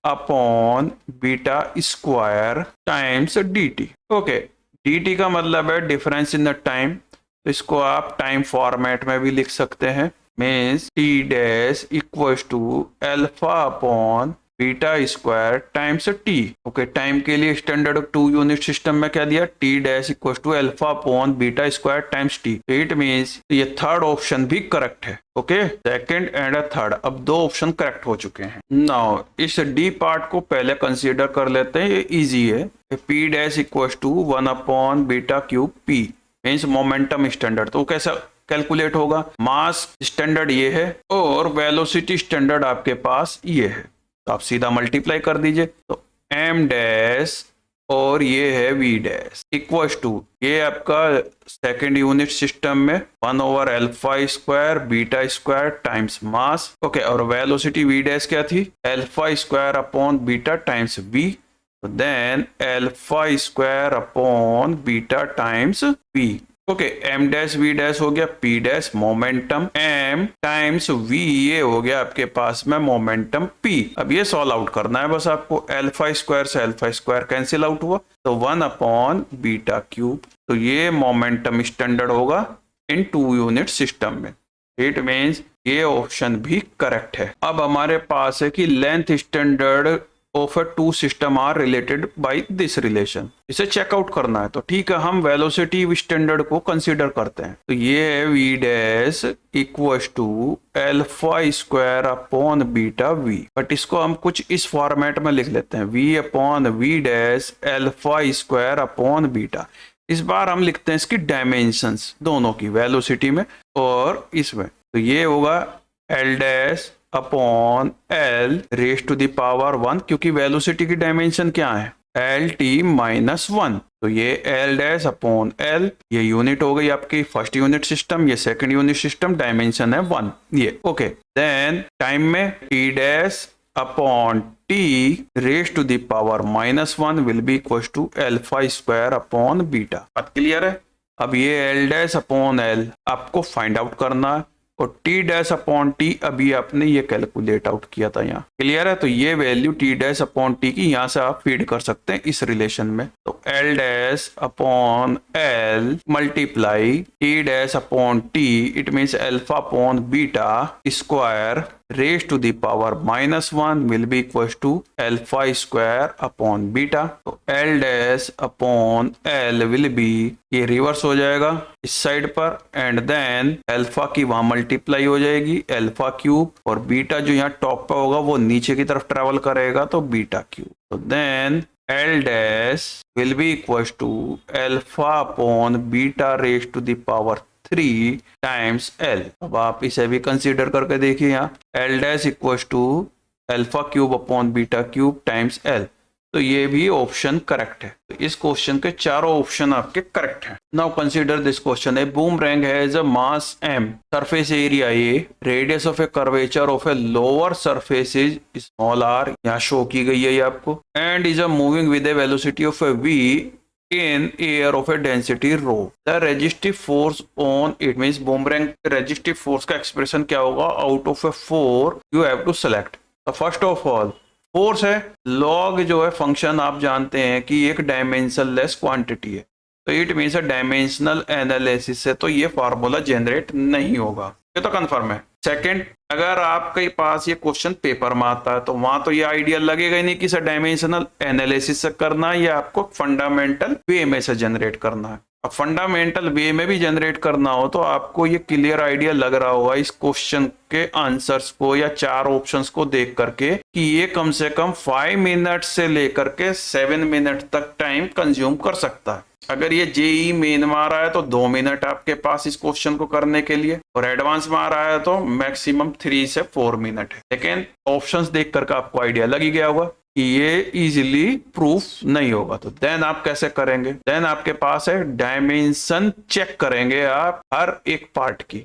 upon beta square times d t. Okay, d t का मतलब है डिफरेंस इन द टाइम, तो इसको आप टाइम फॉर्मेट में भी लिख सकते हैं, means t dash equals to alpha upon beta square times t. Okay, time के लिए स्टैंडर्ड 2 यूनिट सिस्टम में क्या दिया, t dash equals to alpha upon beta square times t. It means ये थर्ड ऑप्शन भी करेक्ट है। Okay, second and third, अब दो ऑप्शन करेक्ट हो चुके हैं। नाउ इस डी पार्ट को पहले कंसीडर कर लेते हैं, ये इजी है। P dash equals to 1 upon beta cube p, means momentum standard. तो कैसा कैलकुलेट होगा, मास स्टैंडर्ड ये है और वेलोसिटी स्टैंडर्ड आपके पास ये है, तो आप सीधा मल्टीप्लाई कर दीजिए, तो एम डैश और ये है वी डैश इक्वल्स टू, ये आपका सेकंड यूनिट सिस्टम में 1 over alpha square beta square times mass. Okay, और वेलोसिटी वी डैश क्या थी, alpha square upon beta times V, तो then alpha square upon beta times V. Okay, M dash V dash हो गया P dash momentum, M times V ये हो गया आपके पास में मोमेंटम पी। अब ये सॉल्व आउट करना है बस आपको, अल्फा स्क्वायर से अल्फा स्क्वायर कैंसिल आउट हुआ, तो 1 अपॉन बीटा क्यूब, तो ये मोमेंटम स्टैंडर्ड होगा इन 2 यूनिट सिस्टम में। इट मीन्स ये ऑप्शन भी करेक्ट है। अब हमारे पास है कि length standard of a 2 system are related by this relation, इसे चेकआउट करना है। तो ठीक है, हम वेलोसिटी स्टैंडर्ड को कंसीडर करते हैं, तो ये है v dash equals to alpha square upon beta v, but इसको हम कुछ इस फॉर्मेट में लिख लेते हैं, v upon v dash alpha square upon beta. इस बार हम लिखते हैं इसकी डायमेंशंस दोनों की, वेलोसिटी में और इसमें, तो ये होगा l dash upon l raise to the power 1, क्योंकि वेलोसिटी की डायमेंशन क्या है, एल टी माइनस 1, तो ये एल डैश अपॉन एल, ये यूनिट हो गई आपकी फर्स्ट यूनिट सिस्टम, ये सेकंड यूनिट सिस्टम, डायमेंशन है 1 ये। ओके, देन टाइम में t dash upon t raise to the power -1 will be equal to alpha square upon beta. बात clear है। अब ये एल डैश अपॉन एल आपको find out करना है, और टी डैश अपॉन टी अभी आपने ये कैलकुलेट आउट किया था यहाँ, क्लियर है। तो ये value T dash upon T की यहाँ से आप फीड कर सकते हैं इस रिलेशन में, तो L dash upon L multiply T dash upon T, it means alpha upon beta square raise to the power -1 will be equal to alpha square upon beta, तो L dash upon L will be, ये reverse हो जाएगा इस side पर, and then alpha की वहां multiply हो जाएगी अल्फा क्यूब, और बीटा जो यहाँ टॉप पे होगा वो नीचे की तरफ ट्रेवल करेगा, तो बीटा क्यूब, तो then l dash will be equal to alpha upon beta raise to the power 3 times l. अब आप इसे भी कंसीडर करके देखिए, यहाँ l dash equal to alpha cube upon beta cube times l, तो ये भी ऑप्शन करेक्ट है। तो इस क्वेश्चन के चारों ऑप्शन आपके करेक्ट हैं। नाउ कंसीडर दिस क्वेश्चन, है boomerang has a mass m, surface area A, radius of A curvature of a lower surface is small r, यहाँ शो की गई है ये आपको, and is a moving with A velocity of A v in air of a density rho, the resistive force on it, means boomerang resistive force का expression क्या होगा, out of a 4 you have to select। तो first of all force है, log जो है function आप जानते हैं कि एक डायमेंशन लेस क्वांटिटी है, तो इट मीन्स डायमेंशनल एनालिसिस से तो ये फार्मूला जनरेट नहीं होगा, ये तो कंफर्म है। सेकंड, अगर आपके पास ये क्वेश्चन पेपर में आता है तो वहां तो ये आइडिया लगेगा ही नहीं कि सर डायमेंशनल एनालिसिस से करना है या आपको फंडामेंटल वे में से जनरेट करना है। अब फंडामेंटल वे में भी जनरेट करना हो तो आपको ये क्लियर आइडिया लग रहा होगा इस क्वेश्चन के आंसर्स को या 4 ऑप्शंस को देख करके कि ये कम से कम 5 मिनट से लेकर के 7 मिनट तक टाइम कंज्यूम कर सकता है। अगर ये जेई मेन में आ रहा है तो 2 मिनट आपके पास इस क्वेश्चन को करने के लिए, और एडवांस में आ रहा है तो मैक्सिमम 3 से 4 मिनट है। लेकिन ऑप्शंस देख करके आपको आइडिया लग ही गया होगा कि ये इजीली प्रूफ नहीं होगा। तो देन आप कैसे करेंगे, देन आपके पास है डायमेंशन चेक करेंगे आप हर एक पार्ट की,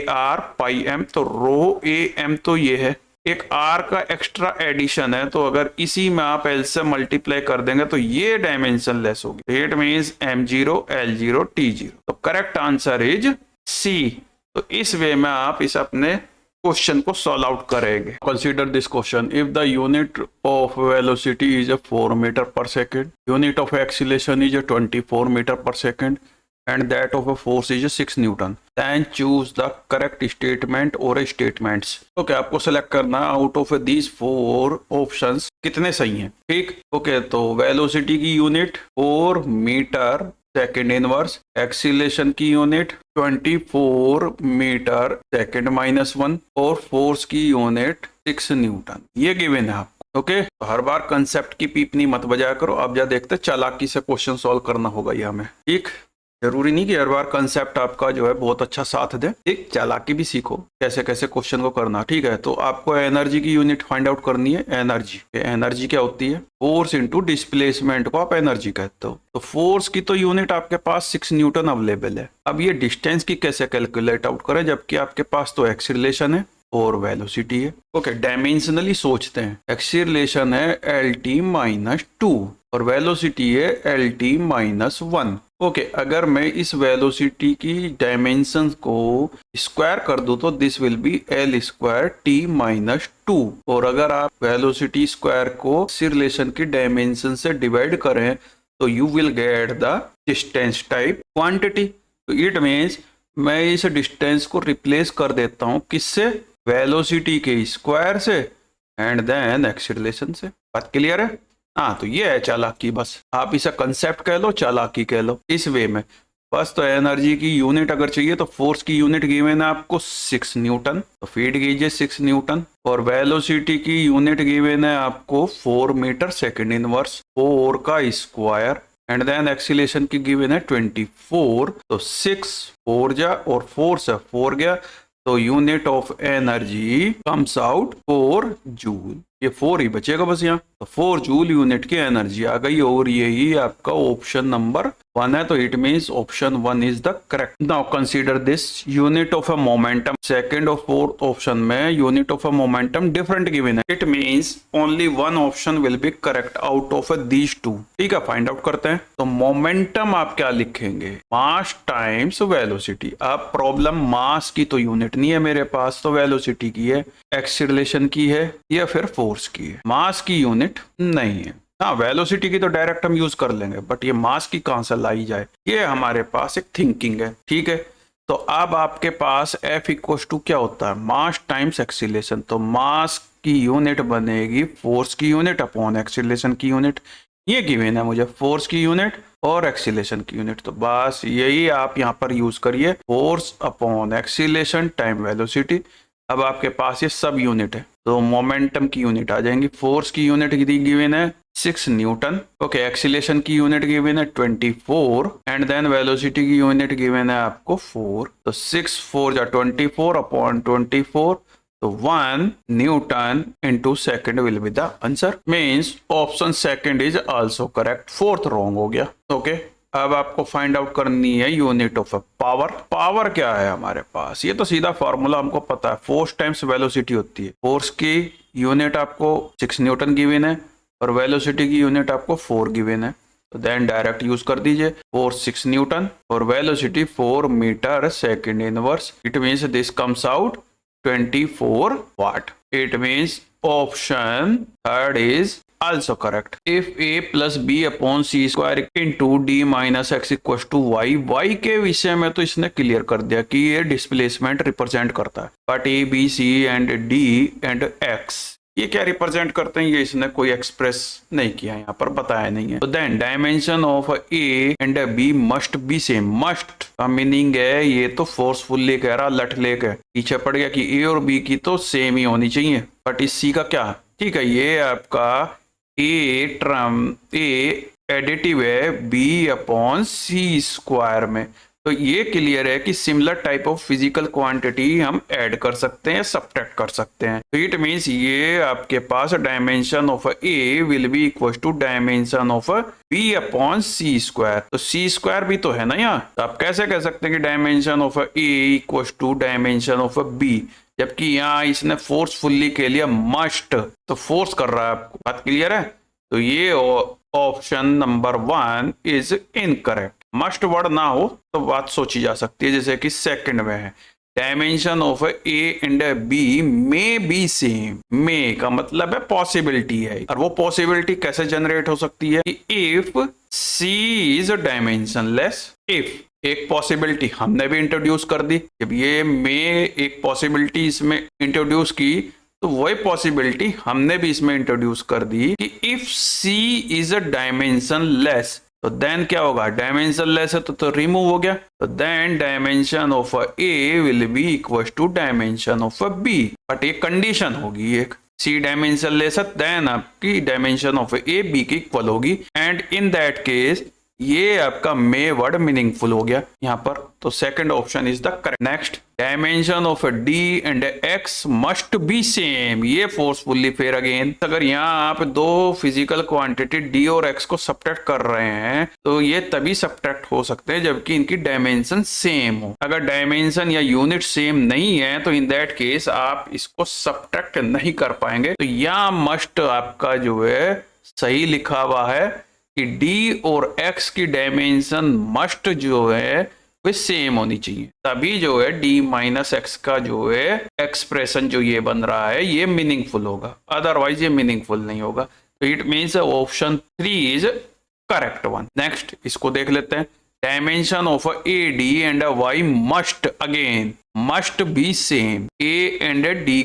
AR पाई एम, तो रो AM तो ये है, एक R का एक्स्ट्रा एडिशन है, तो अगर इसी में आप L से मल्टीप्लाई कर देंगे तो ये डायमेंशन लेस होगी। It means M0 L0 T0। तो करेक्ट आंसर इज C। तो इस वे में आप इस अपने क्वेश्चन को सॉल्व आउट करेंगे। Consider this question, if the unit of velocity is 4 metre per second, unit of acceleration is 24 metre per second, and that of a force is 6 Newton, then choose the correct statement or statements। Okay, आपको select करना है out of these 4 options कितने सही हैं। ठीक, okay, तो velocity की unit 4 metre second inverse, acceleration की यूनिट 24 मीटर सेकेंड -1 और फोर्स की यूनिट 6 न्यूटन, ये गिवन है आपको। ओके, तो हर बार कंसेप्ट की पीपनी मत बजाया करो। अब जा देखते चालाकी से क्वेश्चन सॉल्व करना होगा ये हमें। ठीक, जरूरी नहीं कि हर बार कंसेप्ट आपका जो है बहुत अच्छा साथ दे। एक चालाकी भी सीखो कैसे कैसे क्वेश्चन को करना। ठीक है, तो आपको एनर्जी की यूनिट फाइंड आउट करनी है। एनर्जी क्या होती है? फोर्स इनटू डिस्प्लेसमेंट को आप एनर्जी कहते हो। तो फोर्स की तो यूनिट आपके पास 6 न्यूटन अवेलेबल है। अब ये डिस्टेंस की कैसे कैलकुलेट आउट करें, जबकि आपके पास तो एक्सीलरेशन है और वेलोसिटी है। ओके, डायमेंशनली सोचते हैं। एक्सीलरेशन है LT-2 और वेलोसिटी है LT-1। ओके, अगर मैं इस वेलोसिटी की डायमेंशन को स्क्वायर कर दूं तो this will B L² T-2। और अगर आप वेलोसिटी स्क्वायर को एक्सीलरेशन की डायमेंशन से डिवाइड करें तो you will get the distance type quantity. तो इट मीन्स मैं इस डिस्टेंस को रिप्लेस कर देता हूं किससे? वेलोसिटी के स्क्वायर से एंड देन एक्सीलरेशन से। बात क्लियर है? हाँ, तो ये है चालाकी। बस आप इसे कंसेप्ट कह लो, चालाकी कह लो, इस वे में। बस तो एनर्जी की यूनिट अगर चाहिए तो फोर्स की यूनिट गिवन है आपको 6 न्यूटन, तो फीड कीजिए 6 न्यूटन। और वेलोसिटी की यूनिट गिवन है आपको 4 मीटर सेकेंड इनवर्स, 4 का स्क्वायर, एंड देन एक्सीलरेशन की गिवन है 24, तो 6 4 जा और 4 से 4 गया, तो unit of energy comes out 4 joule. ये 4 ही बचेगा बस यहाँ, तो 4 जूल यूनिट की एनर्जी आ गई। और यही आपका ऑप्शन नंबर 1 है, तो it means option 1 is the correct. Now consider this unit of a momentum, second और फोर्थ ऑप्शन में unit of a momentum different given है। It means only one option will be correct out of these two. ठीक है, find out करते हैं। तो momentum आप क्या लिखेंगे, मास टाइम्स वेलोसिटी। अब प्रॉब्लम मास की तो यूनिट नहीं है मेरे पास, तो वेलोसिटी की है, एक्सीलरेशन की है या फिर फोर्स की है। मास की यूनिट नहीं है। हाँ, वेलोसिटी की तो डायरेक्ट हम यूज कर लेंगे, बट ये मास की कहां से लाई जाए, ये हमारे पास एक थिंकिंग है। ठीक है, तो अब आपके पास F इक्वल टू क्या होता है, मास टाइम्स एक्सीलरेशन। तो मास की यूनिट बनेगी फोर्स की यूनिट अपॉन एक्सीलरेशन की यूनिट। ये गिवन है मुझे, फोर्स की यूनिट और एक्सीलरेशन की यूनिट। तो बस यही आप यहाँ पर यूज करिए, force upon acceleration time velocity. अब आपके पास ये सब यूनिट है, तो मोमेंटम की यूनिट आ जाएंगी। फोर्स की यूनिट गिवन है 6 न्यूटन, ओके। एक्सीलरेशन की यूनिट गिवन है 24 एंड देन वेलोसिटी की यूनिट गिवन है आपको 4। तो 6 4 जा 24 अपॉन 24, तो 1 Newton into second will be the answer. Means option second is also correct, fourth wrong हो गया। ओके, अब आपको फाइंड आउट करनी है यूनिट ऑफ पावर। पावर क्या है हमारे पास, ये तो सीधा फॉर्मूला हमको पता है, फोर्स टाइम्स वेलोसिटी होती है। फोर्स की यूनिट आपको 6 न्यूटन गिवन है और वेलोसिटी की यूनिट आपको 4 गिवन है, तो देन डायरेक्ट यूज कर दीजिए। फोर्स 6 न्यूटन और velocity 4 metre second inverse. It means this comes out 24 watt. It means option third is also correct. If a plus b upon c square into d minus x equals to y के विषय में तो इसने clear कर दिया कि ये displacement represent करता है, but A B C and D and X ये क्या रिप्रेजेंट करते हैं, ये इसने कोई एक्सप्रेस नहीं किया, यहाँ पर बताया नहीं है। तो then dimension of A and B must be same. Must का मीनिंग है, ये तो फोर्सफुल्ली कह रहा, लट लेकर पीछे पड़ गया कि ए और बी की तो सेम ही होनी चाहिए, बट इस सी का क्या। ठीक है, ये आपका ए टर्म ए एडिटिव है बी अपॉन सी स्क्वायर में, तो ये क्लियर है कि similar type of physical quantity हम ऐड कर सकते हैं, सब्ट्रैक्ट कर सकते हैं। तो इट मींस ये आपके पास dimension of A will be equal to dimension of B upon C square. तो सी स्क्वायर भी तो है ना यहाँ, तो आप कैसे कह सकते हैं कि dimension of A equal to dimension of B, जबकि यहाँ इसने फोर्सफुल्ली के लिए मस्ट, तो फोर्स कर रहा है। आपको बात क्लियर है, तो ये option number 1 is incorrect. Must word ना हो तो बात सोची जा सकती है, जैसे कि सेकंड में है dimension of A and B may be same. May का मतलब है पॉसिबिलिटी है, और वो पॉसिबिलिटी कैसे जनरेट हो सकती है कि if C is dimensionless. If एक पॉसिबिलिटी हमने भी इंट्रोड्यूस कर दी, जब ये मे एक पॉसिबिलिटी इसमें इंट्रोड्यूस की, तो वही पॉसिबिलिटी हमने भी इसमें इंट्रोड्यूस कर दी कि if C is a dimensionless, तो देन क्या होगा, डायमेंशन लेस है तो रिमूव हो गया, तो then dimension of A will be equal to dimension of B. But ये कंडीशन होगी, एक सी डायमेंशन लेस है देन आपकी डायमेंशन ऑफ ए बी की इक्वल होगी, एंड इन दैट केस ये आपका मे वर्ड मीनिंगफुल हो गया यहाँ पर। तो second option is the correct. Next, dimension of D and x must be same. ये फोर्सफुल्ली फिर अगेन, अगर यहाँ आप दो फिजिकल क्वांटिटी डी और एक्स को सब्ट्रैक्ट कर रहे हैं, तो ये तभी सब्ट्रैक्ट हो सकते हैं जबकि इनकी डायमेंशन सेम हो। अगर डायमेंशन या यूनिट सेम नहीं है, तो इन दैट केस आप इसको सब्ट्रैक्ट नहीं कर पाएंगे। तो यहाँ मस्ट आपका जो है सही लिखा हुआ है कि डी और एक्स की डायमेंशन मस्ट जो है वे सेम होनी चाहिए, तभी जो है डी माइनस एक्स का जो है एक्सप्रेशन जो ये बन रहा है ये मीनिंगफुल होगा, अदरवाइज ये मीनिंगफुल नहीं होगा। तो it means option 3 is correct one. Next, इसको देख लेते हैं। Dimension of A D and Y must again must be same. A and D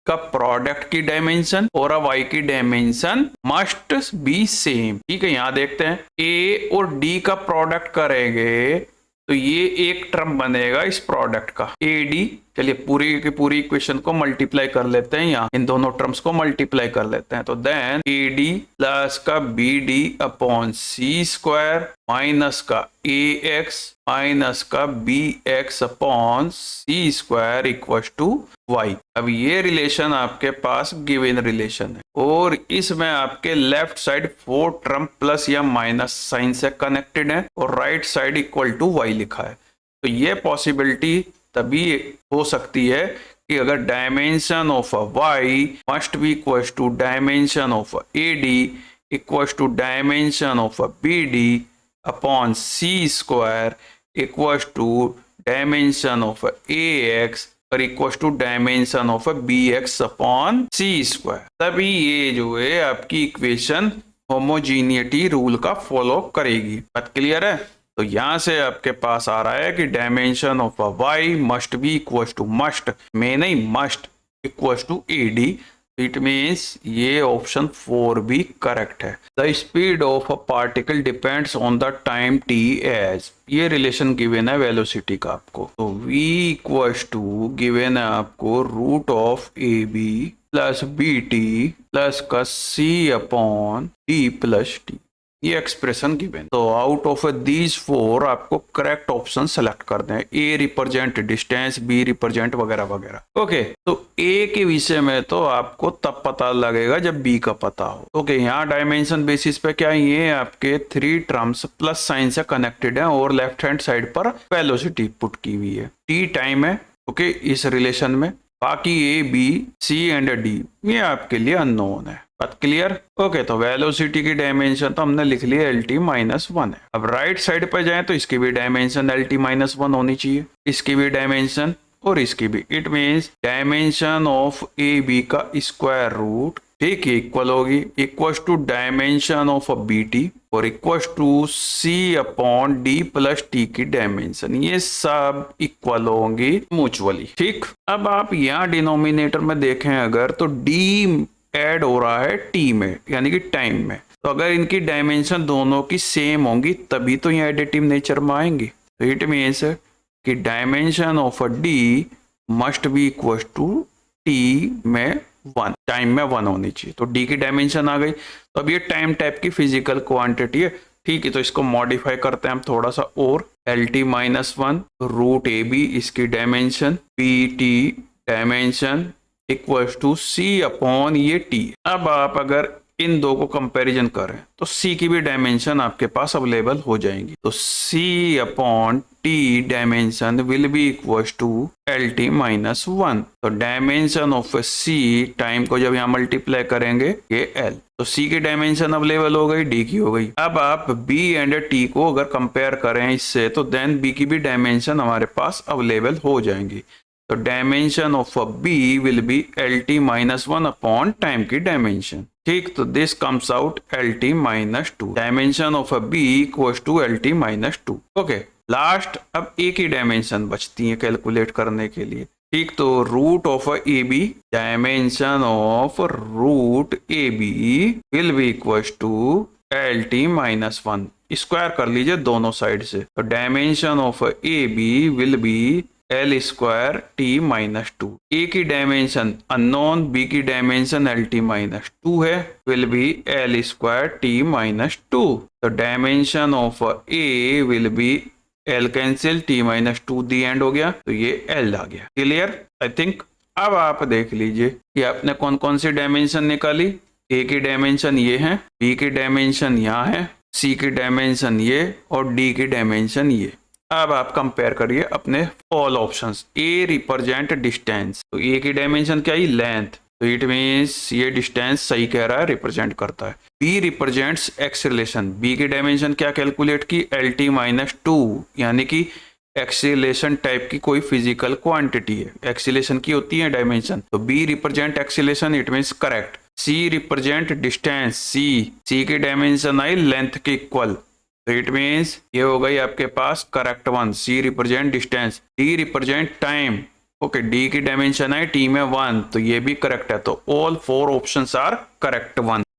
का प्रोडक्ट की डायमेंशन और वाई की डायमेंशन मस्ट बी सेम। ठीक है, यहां देखते हैं ए और डी का प्रोडक्ट करेंगे तो ये एक टर्म बनेगा इस प्रोडक्ट का, ए डी चलिए पूरी की पूरी इक्वेशन को मल्टीप्लाई कर लेते हैं, यहाँ इन दोनों टर्म्स को मल्टीप्लाई कर लेते हैं। तो देन ए डी प्लस का B D upon C square minus का ए एक्स माइनस का B X upon C square equal to Y. अब ये रिलेशन आपके पास गिवन रिलेशन है और इसमें आपके लेफ्ट साइड 4 टर्म प्लस या माइनस साइन से कनेक्टेड है और right side equal to Y लिखा है। तो ये पॉसिबिलिटी तभी हो सकती है कि अगर dimension of Y must be equal to dimension of A D equal to dimension of B D upon C square equal to dimension of A X और equal to dimension of B X upon C square. तभी ये जो है आपकी equation homogeneity rule का follow करेगी। बात clear है? तो यहां से आपके पास आ रहा है कि dimension of Y must be equal to must में नहीं must equal to A D. It means ये ऑप्शन 4 भी करेक्ट है। The speed of a particle depends on the time T as, ये रिलेशन गिवन है वेलोसिटी का आपको। तो v इक्वल्स टू गिवन है आपको root of A B plus B T plus का C upon D plus T, ये expression given. तो आउट ऑफ दीज 4 आपको करेक्ट ऑप्शन सेलेक्ट कर दें। A represent distance, B represent वगैरह वगैरह। ओके, तो ए के विषय में तो आपको तब पता लगेगा जब बी का पता हो। ओके, यहाँ डायमेंशन बेसिस पे क्या ये आपके 3 टर्म्स प्लस साइन से कनेक्टेड है और लेफ्ट हैंड साइड पर वेलोसिटी पुट की हुई है, टी टाइम है। ओके, इस रिलेशन में बाकी A B C and D ये आपके लिए अननोन है। बात क्लियर? ओके, तो वेलोसिटी की डायमेंशन तो हमने लिख लिया एल टी माइनस 1 है। अब राइट साइड पर जाएं तो इसकी भी डायमेंशन एल टी माइनस 1 होनी चाहिए, इसकी भी डायमेंशन और इसकी भी। It means dimension of A B का स्क्वायर रूट ठीक है इक्वल होगी equal to dimension of B T और equal to C upon D plus T की डायमेंशन, ये सब इक्वल होंगी म्यूचुअली। ठीक, अब आप यहाँ डिनोमिनेटर में देखें अगर तो डी ऐड हो रहा है टी में यानी कि टाइम में, तो अगर इनकी डायमेंशन दोनों की सेम होंगी तभी तो ये एडिटिव नेचर में आएंगी। तो इट मीन्स कि dimension of D must be equal to T में 1, टाइम में 1 होनी चाहिए। तो डी की डायमेंशन आ गई। तो अब ये टाइम टाइप की फिजिकल क्वांटिटी है। ठीक है, तो इसको मॉडिफाई करते हैं हम थोड़ा सा और। L T minus 1 root A B इसकी dimension, P T dimension equal to C upon ये टी। अब आप अगर इन दो को कंपैरिजन करें तो सी की भी डायमेंशन आपके पास अवेलेबल हो जाएंगी। तो C upon T dimension will be equal to L T minus 1। तो डायमेंशन ऑफ सी टाइम को जब यहाँ मल्टीप्लाई करेंगे ये एल, तो सी की डायमेंशन अवेलेबल हो गई, डी की हो गई। अब आप बी एंड टी को अगर कंपेयर करें इससे तो देन बी की भी डायमेंशन हमारे पास अवेलेबल हो जाएंगी। तो dimension of B will be L T minus 1 upon time की डायमेंशन। ठीक, तो this comes out L T minus 2। Dimension of B equal to L T minus 2। Okay, last अब ए की डायमेंशन बचती है कैलकुलेट करने के लिए। ठीक, तो root of A B dimension of root A B will be equal to L T minus 1। Square कर लीजिए दोनों साइड से। तो dimension of A B will be L square T minus 2। A की डायमेंशन अननोन, बी की dimension L T minus 2 है, will be L square T minus 2। तो dimension of A will be L cancel T minus 2 the and हो गया, तो ये L आ गया। Clear I think. अब आप देख लीजिए कि आपने कौन कौन सी डायमेंशन निकाली। ए की डायमेंशन ये है, बी की डायमेंशन यहाँ है, सी की डायमेंशन ये और डी की डायमेंशन ये। अब आप कंपेयर करिए अपने ऑल ऑप्शंस। ए रिप्रेजेंट डिस्टेंस, तो ए की डायमेंशन क्या है लेंथ, तो इट मीन्स ये डिस्टेंस सही कह रहा है, रिप्रेजेंट करता है। बी रिप्रेजेंट्स एक्सेलरेशन, बी की डायमेंशन क्या कैलकुलेट की एल टी माइनस 2 यानी कि एक्सीलेशन टाइप की कोई फिजिकल क्वांटिटी है, एक्सीलेशन की होती है डायमेंशन। तो B represent acceleration, it means correct. C represent distance, C की डायमेंशन आई लेंथ के इक्वल, तो इट मीन्स ये हो गई आपके पास correct one. C represent distance. D represent time, okay, D की डायमेंशन है टी में 1, तो ये भी करेक्ट है। तो all 4 options are correct one.